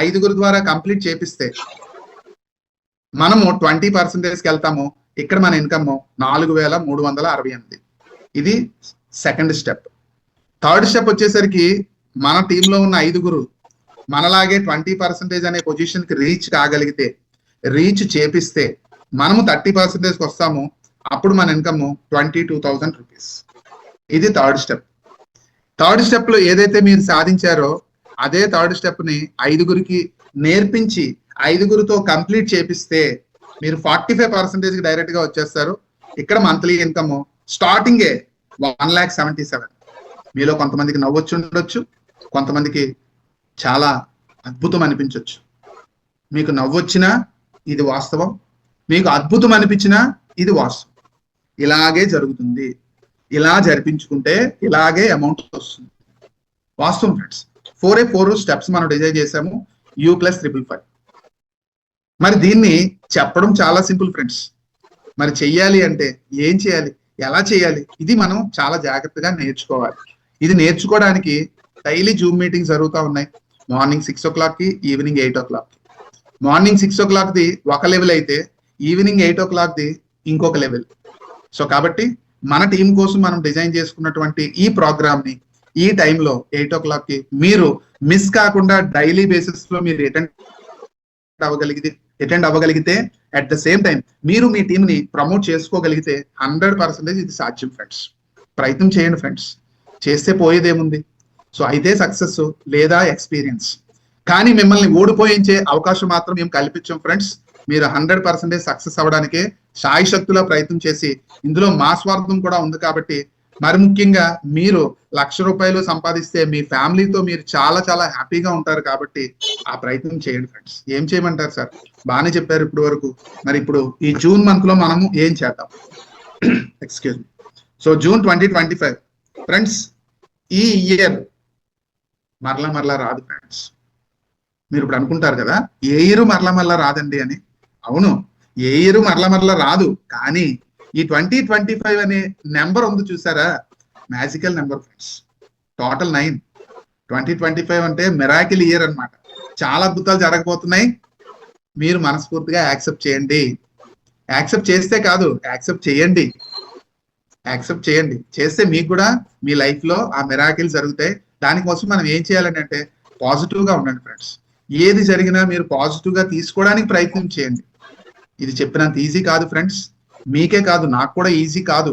[SPEAKER 1] 5గురు ద్వారా కంప్లీట్ చేపిస్తే మనము 20%కి వెళ్తాము. ఇక్కడ మన ఇన్కమ్ 4,368. ఇది సెకండ్ స్టెప్. థర్డ్ స్టెప్ వచ్చేసరికి మన టీంలో ఉన్న 5గురు మనలాగే 20% అనే పొజిషన్ కి రీచ్ కాగలిగితే, రీచ్ చేపిస్తే మనము 30%కి వస్తాము. అప్పుడు మన ఇన్కమ్ ₹22,000. ఇది థర్డ్ స్టెప్. థర్డ్ స్టెప్ లో ఏదైతే మీరు సాధించారో అదే థర్డ్ స్టెప్ ని 5గురికి నేర్పించి 5గురితో కంప్లీట్ చేపిస్తే మీరు 45% కి డైరెక్ట్ గా వచ్చేస్తారు. ఇక్కడ మంత్లీ ఇన్కమ్ స్టార్టింగే 1,77,000. మీలో కొంతమందికి నవ్వొచ్చు ఉండొచ్చు, కొంతమందికి చాలా అద్భుతం అనిపించవచ్చు. మీకు నవ్వొచ్చినా ఇది వాస్తవం, మీకు అద్భుతం అనిపించినా ఇది వాస్తవం. ఇలాగే జరుగుతుంది. ఇలా జరిపించుకుంటే ఇలాగే అమౌంట్ వస్తుంది. వాస్తవం ఫ్రెండ్స్. 4 స్టెప్స్ మనం డిజైన్ చేసాము U+555. మరి దీన్ని చెప్పడం చాలా సింపుల్ ఫ్రెండ్స్. మరి చెయ్యాలి అంటే ఏం చేయాలి, ఎలా చేయాలి, ఇది మనం చాలా జాగ్రత్తగా నేర్చుకోవాలి. ఇది నేర్చుకోవడానికి డైలీ జూమ్ మీటింగ్స్ జరుగుతూ ఉన్నాయి. మార్నింగ్ 6 o'clockకి, ఈవినింగ్ 8 o'clockకి. మార్నింగ్ 6 o'clockది ఒక లెవెల్ అయితే ఈవినింగ్ 8 o'clockది ఇంకొక లెవెల్. సో కాబట్టి మన టీం కోసం మనం డిజైన్ చేసుకున్నటువంటి ఈ ప్రోగ్రామ్ ని ఈ టైంలో 8 o'clockకి మీరు మిస్ కాకుండా డైలీ బేసిస్ లో మీరు అటెండ్ అవ్వగలిగితే అట్ ద సేమ్ టైం మీరు మీ టీం ని ప్రమోట్ చేసుకోగలిగితే 100% ఇది సాధ్యం ఫ్రెండ్స్. ప్రయత్నం చేయండి ఫ్రెండ్స్. చేస్తే పోయేదేముంది? సో అయితే సక్సెస్ లేదా ఎక్స్పీరియన్స్. కానీ మిమ్మల్ని ఓడిపోయించే అవకాశం మాత్రం మేము కల్పించాం ఫ్రెండ్స్. మీరు 100% సక్సెస్ అవ్వడానికే శాయశక్తులా ప్రయత్నం చేసి, ఇందులో మా స్వార్థం కూడా ఉంది కాబట్టి, మరి ముఖ్యంగా మీరు ₹1,00,000 సంపాదిస్తే మీ ఫ్యామిలీతో మీరు చాలా చాలా హ్యాపీగా ఉంటారు కాబట్టి ఆ ప్రయత్నం చేయండి ఫ్రెండ్స్. ఏం చేయమంటారు సార్? బాగానే చెప్పారు ఇప్పుడు వరకు. మరి ఇప్పుడు ఈ జూన్ మంత్ లో మనము ఏం చేద్దాం? Excuse me. So June 2025 friends, ఈ ఇయర్ మరలా రాదు ఫ్రెండ్స్. మీరు ఇప్పుడు అనుకుంటారు కదా, ఏ ఇయర్ మరలా రాదండి అని. అవును, ఏ ఇయర్ మరలా రాదు. కానీ ఈ 2025 అనే నెంబర్ ఉంది చూసారా, మ్యాజికల్ నెంబర్ ఫ్రెండ్స్. టోటల్ 9. 2025 అంటే మిరాకిల్ ఇయర్ అన్నమాట. చాలా అద్భుతాలు జరగబోతున్నాయి. మీరు మనస్ఫూర్తిగా యాక్సెప్ట్ చేయండి. యాక్సెప్ట్ చేస్తే కాదు, యాక్సెప్ట్ చేయండి. యాక్సెప్ట్ చేయండి. చేస్తే మీకు కూడా మీ లైఫ్ లో ఆ మిరాకిల్ జరుగుతాయి. దానికోసం మనం ఏం చేయాలని అంటే పాజిటివ్ గా ఉండండి ఫ్రెండ్స్. ఏది జరిగినా మీరు పాజిటివ్ గా తీసుకోవడానికి ప్రయత్నం చేయండి. ఇది చెప్పినంత ఈజీ కాదు ఫ్రెండ్స్. మీకే కాదు, నాకు కూడా ఈజీ కాదు.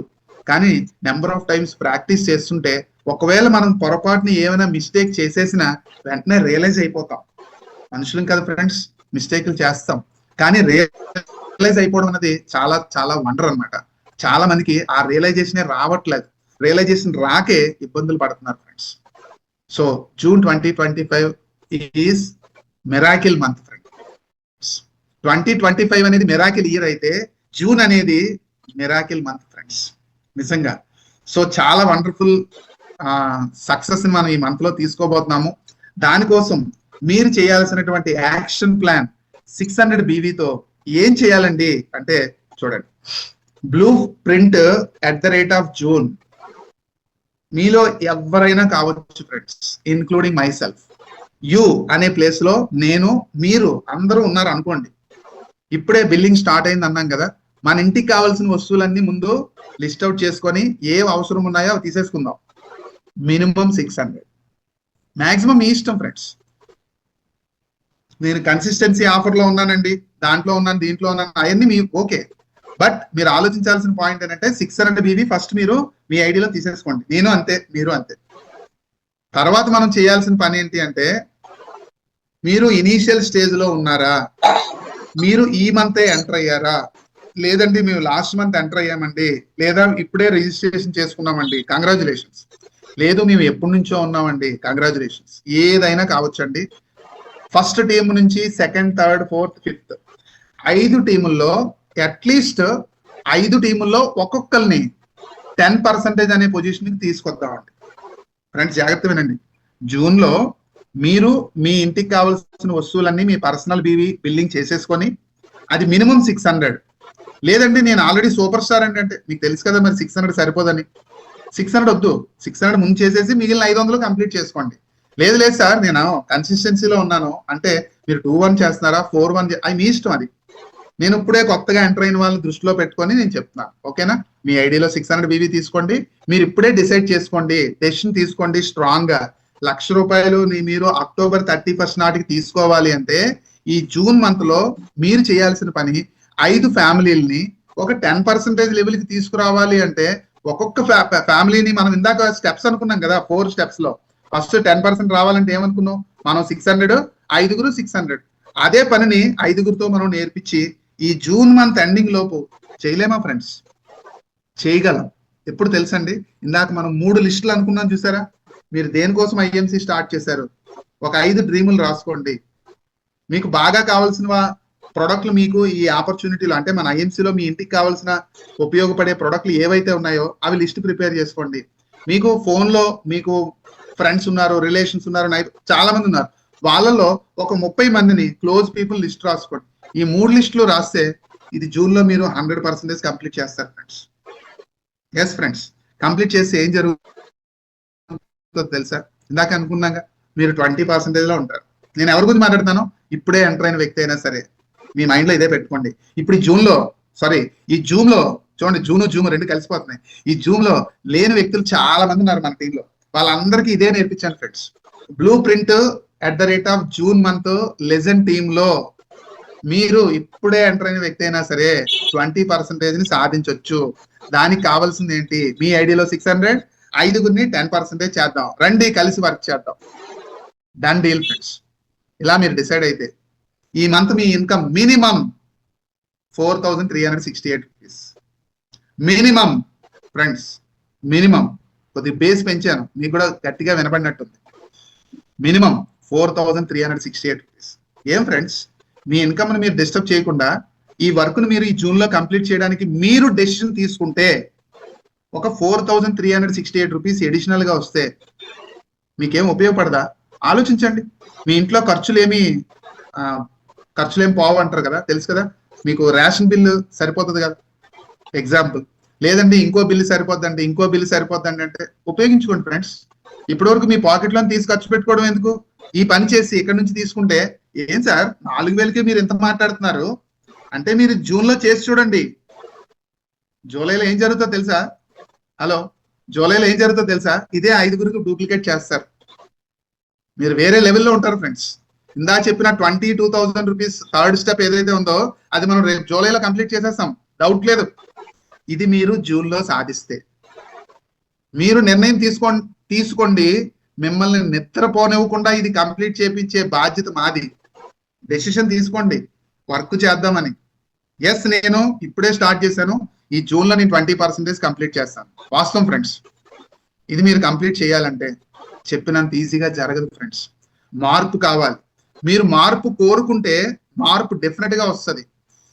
[SPEAKER 1] కానీ నెంబర్ ఆఫ్ టైమ్స్ ప్రాక్టీస్ చేస్తుంటే ఒకవేళ మనం పొరపాటుని ఏమైనా మిస్టేక్ చేసేసినా వెంటనే రియలైజ్ అయిపోతాం. మనుషులం కదా ఫ్రెండ్స్. మిస్టేక్లు చేస్తాం, కానీ రియలైజ్ అయిపోవడం అనేది చాలా చాలా వండర్ అన్నమాట. చాలా మందికి ఆ రియలైజేషన్ రావట్లేదు, రియలైజేషన్ రాకే ఇబ్బందులు పడుతున్నారు friends. So June 2025 is miracle month friends. 2025 అనేది మిరాకిల్ ఇయర్ అయితే జూన్ అనేది మిరాకిల్ మంత్ ఫ్రెండ్స్, నిజంగా. సో చాలా వండర్ఫుల్ సక్సెస్ ని మనం ఈ మంత్ లో తీసుకోబోతున్నాము. దానికోసం మీరు చేయాల్సినటువంటి యాక్షన్ ప్లాన్ 600 BVతో ఏం చేయాలండి అంటే, చూడండి, బ్లూ ప్రింట్ @June. మీలో ఎవరైనా కావచ్చు friends, including my self. You అనే ప్లేస్ లో నేను, మీరు అందరూ ఉన్నారు అనుకోండి. ఇప్పుడే బిల్లింగ్ స్టార్ట్ అయింది అన్నాం కదా, మన ఇంటికి కావాల్సిన వస్తువులన్నీ ముందు లిస్ట్ అవుట్ చేసుకొని ఏం అవసరం ఉన్నాయో అవి తీసేసుకుందాం. మినిమం 600, మాక్సిమం మీ ఇష్టం ఫ్రెండ్స్. నేను కన్సిస్టెన్సీ ఆఫర్ లో ఉన్నానండి, దాంట్లో ఉన్నాను, దీంట్లో ఉన్నాను, అవన్నీ మీకు ఓకే. బట్ మీరు ఆలోచించాల్సిన పాయింట్ ఏంటంటే 600 BV ఫస్ట్ మీరు మీ ఐడిలో తీసేసుకోండి. నేను అంతే, మీరు అంతే. తర్వాత మనం చేయాల్సిన పని ఏంటి అంటే, మీరు ఇనీషియల్ స్టేజ్ లో ఉన్నారా, మీరు ఈ మంతే ఎంటర్ అయ్యారా, లేదండి మేము లాస్ట్ మంత్ ఎంటర్ అయ్యామండి, లేదా ఇప్పుడే రిజిస్ట్రేషన్ చేసుకున్నామండి, కంగ్రాచులేషన్స్. లేదు మేము ఎప్పటి నుంచో ఉన్నామండి, కంగ్రాచులేషన్స్. ఏదైనా కావచ్చండి. ఫస్ట్ టీం నుంచి సెకండ్, థర్డ్, ఫోర్త్, ఫిఫ్త్, 5 టీముల్లో అట్లీస్ట్ 5 టీముల్లో ఒక్కొక్కరిని 10% అనే పొజిషన్ కి తీసుకొద్దామండి ఫ్రెండ్స్. జాగ్రత్త వినండి, జూన్ లో మీరు మీ ఇంటికి కావాల్సిన వస్తువులన్నీ మీ పర్సనల్ బిల్లింగ్ చేసేసుకొని, అది మినిమం 600. లేదండి నేను ఆల్రెడీ సూపర్ స్టార్ అంటే మీకు తెలుసు కదా, మరి 600 సరిపోదని. 600 వద్దు, 600 ముందు చేసేసి మిగిలిన 500 కంప్లీట్ చేసుకోండి. లేదు లేదు సార్ నేను కన్సిస్టెన్సీలో ఉన్నాను అంటే మీరు 2-1 చేస్తున్నారా, 4-1, అది మీ ఇష్టం. అది నేను ఇప్పుడే కొత్తగా ఎంటర్ అయిన వాళ్ళని దృష్టిలో పెట్టుకొని నేను చెప్తున్నాను, ఓకేనా. మీ ఐడిలో 600 BV తీసుకోండి, మీరు ఇప్పుడే డిసైడ్ చేసుకోండి, డెసిషన్ తీసుకోండి స్ట్రాంగ్ గా. ₹1,00,000 మీరు అక్టోబర్ 31 నాటికి తీసుకోవాలి అంటే, ఈ జూన్ మంత్ లో మీరు చేయాల్సిన పని 5 ఫ్యామిలీలని ఒక 10% లెవెల్ కి తీసుకురావాలి అంటే, ఒక్కొక్క ఫ్యామిలీని మనం ఇందాక స్టెప్స్ అనుకున్నాం కదా, 4 స్టెప్స్ లో ఫస్ట్ 10% రావాలంటే ఏమనుకున్నాం మనం, 600, 5 600. అదే పనిని 5 మనం నేర్పించి ఈ జూన్ మంత్ ఎండింగ్ లోపు చేయలేమా ఫ్రెండ్స్? చేయగలం. ఎప్పుడు తెలుసండి, ఇందాక మనం 3 లిస్టులు అనుకున్నాం చూసారా. మీరు దేనికోసం IMC స్టార్ట్ చేశారు, ఒక 5 డ్రీములు రాసుకోండి. మీకు బాగా కావాల్సిన ప్రొడక్ట్లు, మీకు ఈ ఆపర్చునిటీలు అంటే మన IMCలో మీ ఇంటికి కావాల్సిన ఉపయోగపడే ప్రొడక్ట్లు ఏవైతే ఉన్నాయో అవి లిస్ట్ ప్రిపేర్ చేసుకోండి. మీకు ఫోన్ లో మీకు ఫ్రెండ్స్ ఉన్నారు, రిలేషన్స్ ఉన్నారు, చాలా మంది ఉన్నారు, వాళ్ళలో ఒక 30 మందిని క్లోజ్ పీపుల్ లిస్ట్ రాసుకోండి. ఈ 3 లిస్టులు రాస్తే ఇది జూన్ లో మీరు 100% కంప్లీట్ చేస్తారు ఫ్రెండ్స్. ఎస్ ఫ్రెండ్స్, కంప్లీట్ చేస్తే ఏం జరుగుతుందో తెలుసా? ఇందాక అనుకున్నాగా మీరు 20% లో ఉంటారు. నేను ఎవరి గురించి మాట్లాడుతాను, ఇప్పుడే ఎంటర్ అయిన వ్యక్తి అయినా సరే మీ మైండ్ లో ఇదే పెట్టుకోండి. ఇప్పుడు ఈ జూన్ లో చూడండి, జూమ్ 2 కలిసిపోతున్నాయి. ఈ జూమ్ లో లేని వ్యక్తులు చాలా మంది ఉన్నారు మన టీంలో, వాళ్ళందరికీ ఇదే నేర్పించాను friends. Blue print @June month legend team లో మీరు ఇప్పుడే ఎంటర్ అయిన వ్యక్తి అయినా సరే 20% సాధించవచ్చు. దానికి కావాల్సింది ఏంటి, మీ ఐడిలో 600, 5 10% చేద్దాం, రండి కలిసి వర్క్ చేద్దాం. Done deal friends. ఇలా మీరు డిసైడ్ అయితే ఈ మంత్ మీ income minimum 4,368 rupees. Minimum friends, minimum. కొద్ది బేస్ పెంచాను, మీకు కూడా గట్టిగా వినబడినట్టుంది. Minimum 4,368 rupees. ఏం ఫ్రెండ్స్, మీ ఇన్కమ్ ని మీరు డిస్టర్బ్ చేయకుండా ఈ వర్క్ ను మీరు ఈ జూన్ లో కంప్లీట్ చేయడానికి మీరు డెసిషన్ తీసుకుంటే ఒక 4,368 రూపీస్ అడిషనల్ గా వస్తే మీకేం ఉపయోగపడదా? ఆలోచించండి. మీ ఇంట్లో ఖర్చులేమి పోవు అంటారు కదా, తెలుసు కదా. మీకు రేషన్ బిల్లు సరిపోతుంది కదా ఎగ్జాంపుల్, లేదండి ఇంకో బిల్లు సరిపోద్దండి, ఇంకో బిల్లు సరిపోద్దండి అంటే ఉపయోగించుకోండి ఫ్రెండ్స్. ఇప్పటి వరకు మీ పాకెట్ లో తీసి ఖర్చు పెట్టుకోవడం ఎందుకు? ఈ పని చేసి ఇక్కడ నుంచి తీసుకుంటే, ఏం సార్ 4,000కి మీరు ఎంత మాట్లాడుతున్నారు అంటే, మీరు జూన్ లో చేసి చూడండి. జూలైలో ఏం జరుగుతుందో తెలుసా? హలో, జూలైలో ఏం జరుగుతుందో తెలుసా? ఇదే 5 డూప్లికేట్ చేస్తారు. మీరు వేరే లెవెల్లో ఉంటారు ఫ్రెండ్స్. ఇందా చెప్పిన 22,000 రూపీస్ థర్డ్ స్టెప్ ఏదైతే ఉందో అది మనం రేపు జూలైలో కంప్లీట్ చేసేస్తాం, డౌట్ లేదు. ఇది మీరు జూన్ లో సాధిస్తే, మీరు నిర్ణయం తీసుకోండి, మిమ్మల్ని నిద్రపోనివ్వకుండా ఇది కంప్లీట్ చేపించే బాధ్యత మాది. డెసిషన్ తీసుకోండి, వర్క్ చేద్దామని. ఎస్, నేను ఇప్పుడే స్టార్ట్ చేశాను, ఈ జూన్ లో నేను 20% కంప్లీట్ చేస్తాను. వాస్తవం ఫ్రెండ్స్, ఇది మీరు కంప్లీట్ చేయాలంటే చెప్పినంత ఈజీగా జరగదు ఫ్రెండ్స్. మార్పు కావాలి. మీరు మార్పు కోరుకుంటే మార్పు డెఫినెట్ గా వస్తుంది.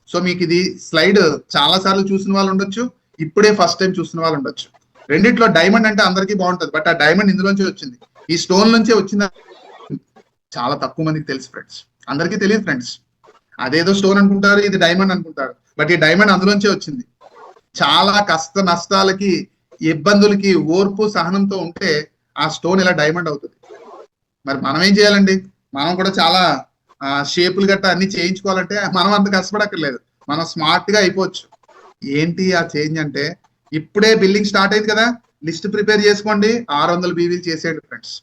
[SPEAKER 1] సో మీకు ఇది స్లైడ్ చాలా సార్లు చూసిన వాళ్ళు ఉండొచ్చు, ఇప్పుడే ఫస్ట్ టైం చూసిన వాళ్ళు ఉండొచ్చు. రెండిట్లో డైమండ్ అంటే అందరికీ బాగుంటుంది, బట్ ఆ డైమండ్ ఇందులోంచి వచ్చింది, ఈ స్టోన్ నుంచే వచ్చింది. చాలా తక్కువ మందికి తెలుసు ఫ్రెండ్స్, అందరికీ తెలియదు ఫ్రెండ్స్. అదేదో స్టోన్ అనుకుంటారు, ఇది డైమండ్ అనుకుంటారు, బట్ ఈ డైమండ్ అందులోంచే వచ్చింది. చాలా కష్ట నష్టాలకి, ఇబ్బందులకి ఓర్పు సహనంతో ఉంటే ఆ స్టోన్ ఇలా డైమండ్ అవుతుంది. మరి మనం ఏం చేయాలండి? మనం కూడా చాలా షేపులు గట్ట అన్ని చేయించుకోవాలంటే మనం అంత కష్టపడక్కర్లేదు, మనం స్మార్ట్ గా అయిపోవచ్చు. ఏంటి ఆ చేంజ్ అంటే, ఇప్పుడే బిల్లింగ్ స్టార్ట్ అయింది కదా, లిస్ట్ ప్రిపేర్ చేసుకోండి, 600 బీవీలు చేసేయండి ఫ్రెండ్స్.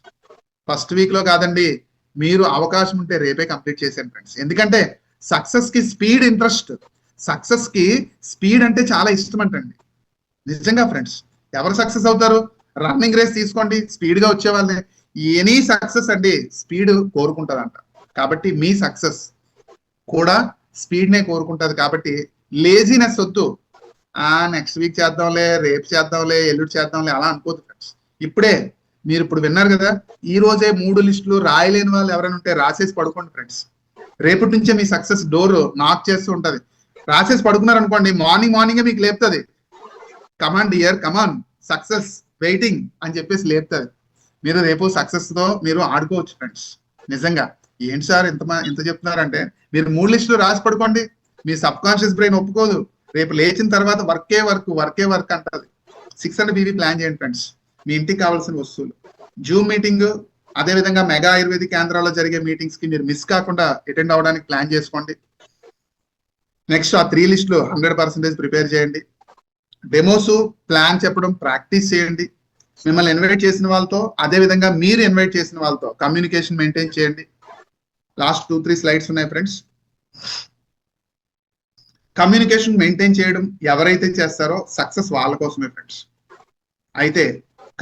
[SPEAKER 1] ఫస్ట్ వీక్ లో కాదండి, మీరు అవకాశం ఉంటే రేపే కంప్లీట్ చేసేయండి ఫ్రెండ్స్. ఎందుకంటే సక్సెస్ కి స్పీడ్ ఇంట్రెస్ట్, సక్సెస్ కి స్పీడ్ అంటే చాలా ఇష్టం అంటండి. నిజంగా ఫ్రెండ్స్, ఎవరు సక్సెస్ అవుతారు? రన్నింగ్ రేస్ తీసుకోండి, స్పీడ్ గా వచ్చే వాళ్ళే. ఎనీ సక్సెస్ అండి స్పీడ్ కోరుకుంటదంట. కాబట్టి మీ సక్సెస్ కూడా స్పీడ్ నే కోరుకుంటది. కాబట్టి లేజినెస్ వద్దు, నెక్స్ట్ వీక్ చేద్దాంలే, రేపు చేద్దాంలే, ఎల్లుండి చేద్దాంలే అలా అనుకోదు ఫ్రెండ్స్. ఇప్పుడే మీరు ఇప్పుడు విన్నారు కదా, ఈ రోజే 3 లిస్టులు రాయలేని వాళ్ళు ఎవరైనా ఉంటే రాసేసి పడుకోండి ఫ్రెండ్స్. రేపటి నుంచే మీ సక్సెస్ డోర్ నాక్ చేస్తూ ఉంటది. రాసేసి పడుకున్నారు అనుకోండి, మార్నింగే మీకు లేపుతుంది, కమాన్ డియర్ కమాన్, సక్సెస్ వెయిటింగ్ అని చెప్పేసి లేపుతుంది. మీరు రేపు సక్సెస్ తో మీరు ఆడుకోవచ్చు ఫ్రెండ్స్. నిజంగా ఏంటి సార్ ఇంత చెప్తున్నారంటే, మీరు 3 లిస్టులు రాసి పడుకోండి, మీ సబ్ కాన్షియస్ బ్రెయిన్ ఒప్పుకోదు, రేపు లేచిన తర్వాత వర్కే వర్క్ అంటది. 600 బీవీ ప్లాన్ చేయండి ఫ్రెండ్స్. మీ ఇంటికి కావాల్సిన వస్తువులు, జూమ్ మీటింగ్, అదే విధంగా మెగా ఆయుర్వేదిక్ కేంద్రాల్లో జరిగే మీటింగ్స్ కి మీరు మిస్ కాకుండా అటెండ్ అవ్వడానికి ప్లాన్ చేసుకోండి. నెక్స్ట్ ఆ 3 లిస్టులు 100% ప్రిపేర్ చేయండి. డెమోస్ ప్లాన్ చెప్పడం ప్రాక్టీస్ చేయండి. మిమ్మల్ని ఇన్వైట్ చేసిన వాళ్ళతో, అదే విధంగా మీరు ఇన్వైట్ చేసిన వాళ్ళతో కమ్యూనికేషన్ మెయింటైన్ చేయండి. లాస్ట్ 2-3 స్లైడ్స్ ఉన్నాయి ఫ్రెండ్స్. కమ్యూనికేషన్ మెయింటైన్ చేయడం ఎవరైతే చేస్తారో సక్సెస్ వాళ్ళ కోసమే ఫ్రెండ్స్. అయితే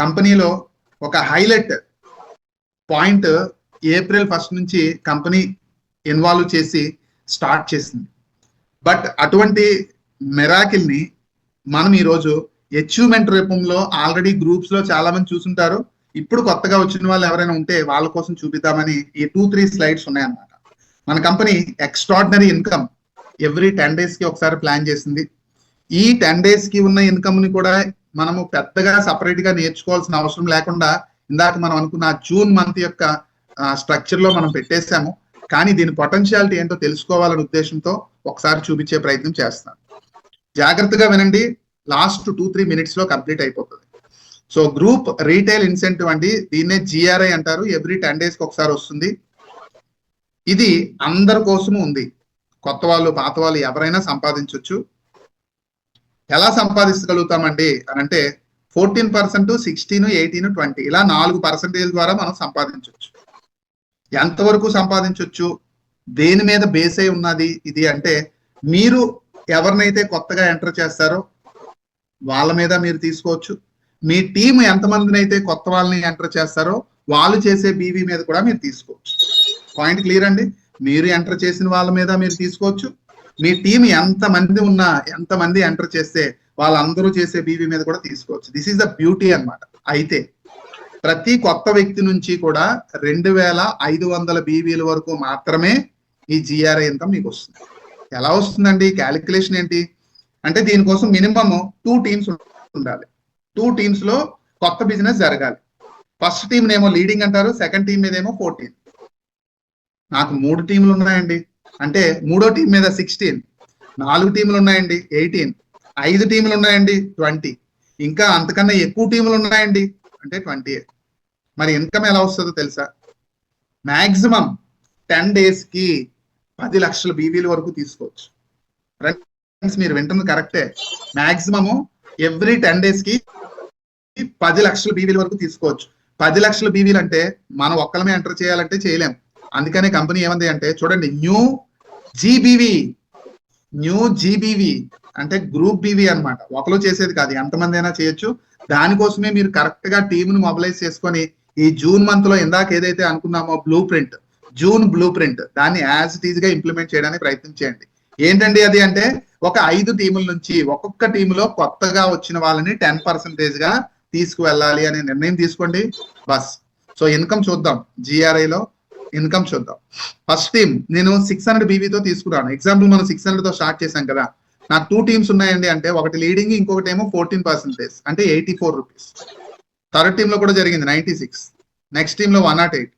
[SPEAKER 1] కంపెనీలో ఒక హైలైట్ పాయింట్ ఏప్రిల్ 1 నుంచి కంపెనీ ఇన్వాల్వ్ చేసి స్టార్ట్ చేసింది. బట్ అటువంటి మిరాకిల్ ని మనం ఈరోజు అచీవ్మెంట్ రూపంలో ఆల్రెడీ గ్రూప్స్ లో చాలా మంది చూసుంటారు. ఇప్పుడు కొత్తగా వచ్చిన వాళ్ళు ఎవరైనా ఉంటే వాళ్ళ కోసం చూపిద్దామని ఈ 2-3 స్లైడ్స్ ఉన్నాయన్నమాట. మన company extraordinary income every 10 days కి ఒకసారి ప్లాన్ చేసింది. ఈ 10 days కి ఉన్న ఇన్కమ్ ని కూడా మనము పెద్దగా సపరేట్ గా నేర్చుకోవాల్సిన అవసరం లేకుండా ఇందాక మనం అనుకున్న జూన్ మంత్ యొక్క స్ట్రక్చర్ లో మనం పెట్టేశాము. కానీ దీని పొటెన్షియాలిటీ ఏంటో తెలుసుకోవాలనే ఉద్దేశంతో ఒకసారి చూపించే ప్రయత్నం చేస్తాను. జాగ్రత్తగా వినండి, లాస్ట్ 2-3 minutes లో కంప్లీట్ అయిపోతుంది. సో గ్రూప్ రీటైల్ ఇన్సెంటివ్ అండి, దీన్నే GRI అంటారు. ఎవ్రీ 10 days కి ఒకసారి వస్తుంది. ఇది అందరి కోసము ఉంది, కొత్త వాళ్ళు పాత వాళ్ళు ఎవరైనా సంపాదించవచ్చు. ఎలా సంపాదించగలుగుతామండి అని అంటే 14%, 16, 18, 20 ఇలా 4% ద్వారా మనం సంపాదించవచ్చు. ఎంతవరకు సంపాదించవచ్చు, దేని మీద బేస్ అయి ఉన్నది ఇది అంటే, మీరు ఎవరినైతే కొత్తగా ఎంటర్ చేస్తారో వాళ్ళ మీద మీరు తీసుకోవచ్చు. మీ టీం ఎంతమందిని అయితే కొత్త వాళ్ళని ఎంటర్ చేస్తారో వాళ్ళు చేసే బీవీ మీద కూడా మీరు తీసుకోవచ్చు. పాయింట్ క్లియర్ అండి? మీరు ఎంటర్ చేసిన వాళ్ళ మీద మీరు తీసుకోవచ్చు. మీ టీం ఎంతమంది ఎంటర్ చేస్తే వాళ్ళందరూ చేసే బీవీ మీద కూడా తీసుకోవచ్చు. దిస్ ఈస్ ద బ్యూటీ అన్నమాట. అయితే ప్రతి కొత్త వ్యక్తి నుంచి కూడా 2500 బీవీల వరకు మాత్రమే ఈ GRI ఇన్కమ్ మీకు వస్తుంది. ఎలా వస్తుందండి? క్యాలిక్యులేషన్ ఏంటి అంటే, దీనికోసం మినిమం 2 teams ఉండాలి. 2 teams లో కొత్త బిజినెస్ జరగాలి. ఫస్ట్ టీం ఏమో లీడింగ్ అంటారు, సెకండ్ టీం మీద ఏమో 14. నాకు 3 టీంలు ఉన్నాయండి అంటే మూడో టీం మీద 16, 4 టీంలు ఉన్నాయండి 18, 5 టీంలు ఉన్నాయండి 20, ఇంకా అంతకన్నా ఎక్కువ టీంలు ఉన్నాయండి అంటే 28. మరి ఇన్కమ్ ఎలా వస్తుందో తెలుసా? మాక్సిమం 10 days కి 10 లక్షల బీవీల వరకు తీసుకోవచ్చు. ఫ్రెండ్స్ మీరు వింటుంది కరెక్టే, మాక్సిమము ఎవ్రీ 10 days కి 10 లక్షల బీవీల వరకు తీసుకోవచ్చు. 10 లక్షల బీవీలు అంటే మనం ఒక్కలమే ఎంటర్ చేయాలంటే చేయలేం. అందుకనే కంపెనీ ఏమంది అంటే, చూడండి, న్యూ జీబీవీ అంటే గ్రూప్ బీవీ అన్నమాట. ఒకరు చేసేది కాదు, ఎంతమంది అయినా చేయొచ్చు. దానికోసమే మీరు కరెక్ట్ గా టీమ్ ను మొబిలైజ్ చేసుకొని ఈ జూన్ మంత్ లో ఇందాక ఏదైతే అనుకున్నామో blue print June blue print, దాన్ని యాజ్ ఇట్ ఈజ్ గా ఇంప్లిమెంట్ చేయడానికి ప్రయత్నం చేయండి. ఏంటండి అది అంటే, ఒక 5 టీముల నుంచి ఒక్కొక్క టీములో కొత్తగా వచ్చిన వాళ్ళని 10% గా తీసుకువెళ్ళాలి అనే నిర్ణయం తీసుకోండి బస్. సో ఇన్కమ్ చూద్దాం, GRI లో ఇన్కమ్ చూద్దాం. ఫస్ట్ టీం నేను 600 BV తో తీసుకున్నాను. ఎగ్జాంపుల్ మనం 600 తో స్టార్ట్ చేశాం కదా, నాకు 2 టీమ్స్ ఉన్నాయండి అంటే, ఒకటి లీడింగ్, ఇంకొకటి ఏమో 14% అంటే 84 రూపీస్. థర్డ్ టీమ్ లో కూడా జరిగింది 96, నెక్స్ట్ టీమ్ లో 108,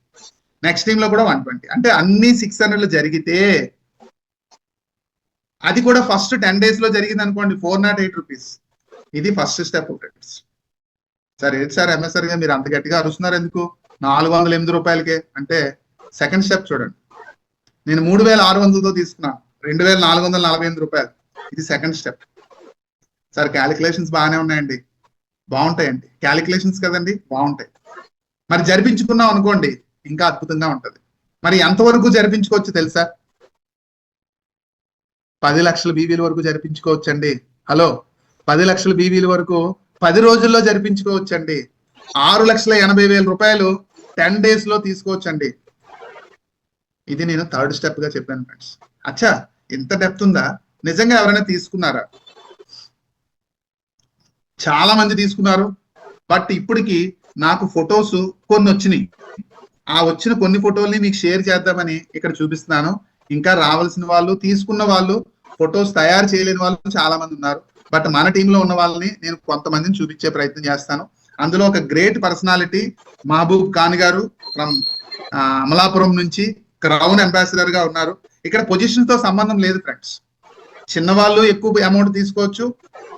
[SPEAKER 1] నెక్స్ట్ టీమ్ లో కూడా 120. అంటే అన్ని 600 జరిగితే అది కూడా ఫస్ట్ 10 days లో జరిగింది అనుకోండి 408 రూపీస్. ఇది ఫస్ట్ స్టెప్ ఫ్రెండ్స్. సార్ ఏంటి సార్ MSR గా మీరు అంత గట్టిగా అరుస్తున్నారు ఎందుకు, 408 రూపాయలకే అంటే సెకండ్ స్టెప్ చూడండి. నేను 3600తో తీసుకున్నాను, 2448 రూపాయలు. ఇది సెకండ్ స్టెప్. సార్ క్యాలిక్యులేషన్స్ బాగానే ఉన్నాయండి, బాగుంటాయండి, క్యాలిక్యులేషన్స్ కదండి, బాగుంటాయి. మరి జరిపించుకున్నాం అనుకోండి ఇంకా అద్భుతంగా ఉంటది. మరి ఎంతవరకు జరిపించుకోవచ్చు తెలుసా? 10 లక్షల BVల వరకు జరిపించుకోవచ్చండి. హలో, 10 లక్షల BVల వరకు 10 రోజుల్లో జరిపించుకోవచ్చండి. 6,80,000 రూపాయలు 10 days లో తీసుకోవచ్చండి. ఇది నేను థర్డ్ స్టెప్ గా చెప్పాను ఫ్రెండ్స్. అచ్చా, ఇంత డెప్త్ ఉందా? నిజంగా ఎవరైనా తీసుకున్నారా? చాలా మంది తీసుకున్నారు. బట్ ఇప్పటికి నాకు ఫొటోస్ కొన్ని వచ్చినాయి. ఆ వచ్చిన కొన్ని ఫోటోల్ని మీకు షేర్ చేద్దామని ఇక్కడ చూపిస్తున్నాను. ఇంకా రావాల్సిన వాళ్ళు, తీసుకున్న వాళ్ళు, ఫొటోస్ తయారు చేయలేని వాళ్ళు చాలా మంది ఉన్నారు. బట్ మన టీంలో ఉన్న వాళ్ళని నేను కొంతమందిని చూపించే ప్రయత్నం చేస్తాను. అందులో ఒక గ్రేట్ పర్సనాలిటీ మహబూబ్ ఖాన్ గారు ఫ్రమ్ అమలాపురం నుంచి క్రౌన్ అంబాసిడర్ గా ఉన్నారు. ఇక్కడ పొజిషన్ తో సంబంధం లేదు ఫ్రెండ్స్. చిన్నవాళ్ళు ఎక్కువ అమౌంట్ తీసుకోవచ్చు,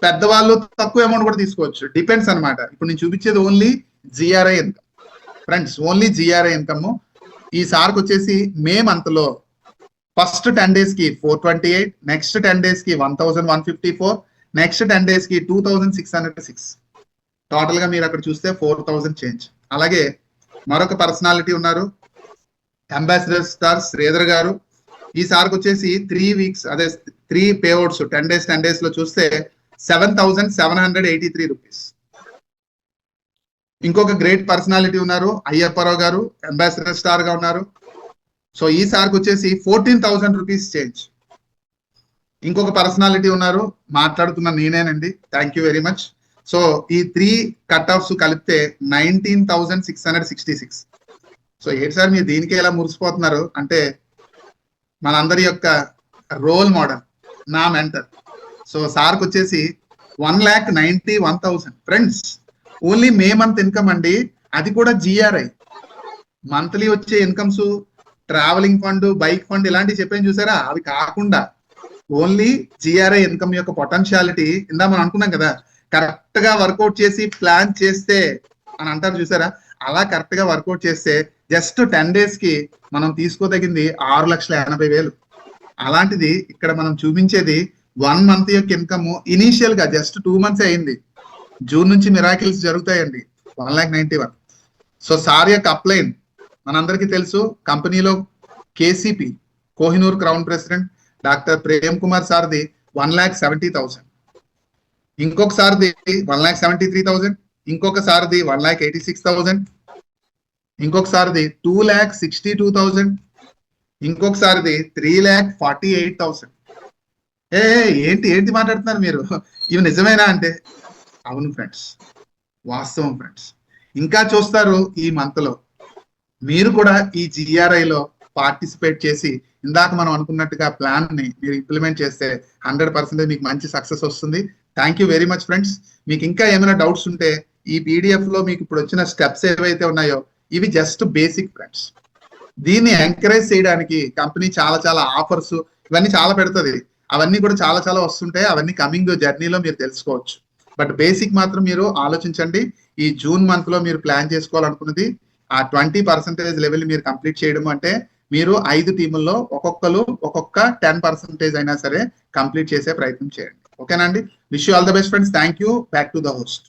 [SPEAKER 1] పెద్దవాళ్ళు తక్కువ అమౌంట్ కూడా తీసుకోవచ్చు, డిపెండ్స్ అనమాట. ఇప్పుడు నేను చూపించేది only GRI income friends, only GRI income. ఈ సార్కి వచ్చేసి మే మంత్ లో ఫస్ట్ 10 days కి 428, నెక్స్ట్ 10 days కి 1154, నెక్స్ట్ 10 days కి 2606. టోటల్ గా మీరు అక్కడ చూస్తే 4000 చేంజ్. అలాగే మరొక పర్సనాలిటీ ఉన్నారు, అంబాసిడర్ స్టార్ శ్రీధర్ గారు. ఈ సార్కి వచ్చేసి 3 weeks, అదే 3 పేఅవుట్స్ 10 days లో చూస్తే 7,783 రూపీస్. ఇంకొక గ్రేట్ పర్సనాలిటీ ఉన్నారు, అయ్యప్పరావు గారు, అంబాసిడర్ స్టార్ గా ఉన్నారు. సో ఈ సార్కి వచ్చేసి 14,000 రూపీస్ చేంజ్. ఇంకొక పర్సనాలిటీ ఉన్నారు, మాట్లాడుతున్న నేనేనండి, thank you very much. So ఈ 3 కట్ ఆఫ్స్ కలిపితే 19,666. సో ఏంటి సార్ మీరు దీనికే ఎలా మురిసిపోతున్నారు అంటే, మనందరి యొక్క రోల్ మోడల్, నా మెంటర్. సో సార్కి వచ్చేసి 1,91,000 friends. Only May month income అండి, అది కూడా GRI. మంత్లీ వచ్చే incomes, travelling fund, bike fund ఇలాంటివి చెప్పాను చూసారా, అవి కాకుండా ఓన్లీ GRI ఇన్కమ్ యొక్క పొటెన్షియాలిటీ. ఇందా మనం అనుకున్నాం కదా, కరెక్ట్ గా వర్కౌట్ చేసి ప్లాన్ చేస్తే అని అంటారు చూసారా, అలా కరెక్ట్ గా వర్కౌట్ చేస్తే జస్ట్ 10 days కి మనం తీసుకోదగింది 6,80,000. అలాంటిది ఇక్కడ మనం చూపించేది 1 month యొక్క ఇన్కమ్. ఇనీషియల్ గా జస్ట్ 2 months అయింది, జూన్ నుంచి మిరాకిల్స్ జరుగుతాయండి. 1,91,000. సో సార్ యొక్క అప్లైన్ మనందరికీ తెలుసు, కంపెనీలో KCP Kohinoor crown president doctor Prem Kumar సార్ది 1,70,000, ఇంకొక సార్ది 1,73,000, ఇంకొక సార్ది 1,86,000, ఇంకొక సార్ది 2,62,000, ఇంకొక సార్ది 3,48,000. ఏంటి ఏంటి మాట్లాడుతున్నారు మీరు, ఇవి నిజమేనా అంటే అవును ఫ్రెండ్స్, వాస్తవం ఫ్రెండ్స్. ఇంకా చూస్తారు ఈ మంత్ లో మీరు కూడా ఈ GRI లో పార్టిసిపేట్ చేసి, ఇందాక మనం అనుకున్నట్టుగా ప్లాన్ ని మీరు ఇంప్లిమెంట్ చేస్తే 100% మీకు మంచి సక్సెస్ వస్తుంది. Thank you very much friends. మీకు ఇంకా ఏమైనా డౌట్స్ ఉంటే ఈ PDF లో మీకు ఇప్పుడు వచ్చిన స్టెప్స్ ఏవైతే ఉన్నాయో ఇవి జస్ట్ బేసిక్ ఫ్రెండ్స్. దీన్ని ఎంకరేజ్ చేయడానికి కంపెనీ చాలా చాలా ఆఫర్స్ ఇవన్నీ చాలా పెడుతుంది. అవన్నీ కూడా చాలా చాలా వస్తుంటాయి. అవన్నీ కమింగ్ జర్నీలో మీరు తెలుసుకోవచ్చు. బట్ బేసిక్ మాత్రం మీరు ఆలోచించండి. ఈ జూన్ మంత్ లో మీరు ప్లాన్ చేసుకోవాలనుకున్నది ఆ 20% లెవెల్ మీరు కంప్లీట్ చేయడం అంటే, మీరు 5 టీముల్లో ఒక్కొక్కరు ఒక్కొక్క 10% అయినా సరే కంప్లీట్ చేసే ప్రయత్నం చేయండి. ఓకేనా అండి? Wish you all the best friends. Thank you. Back to the host.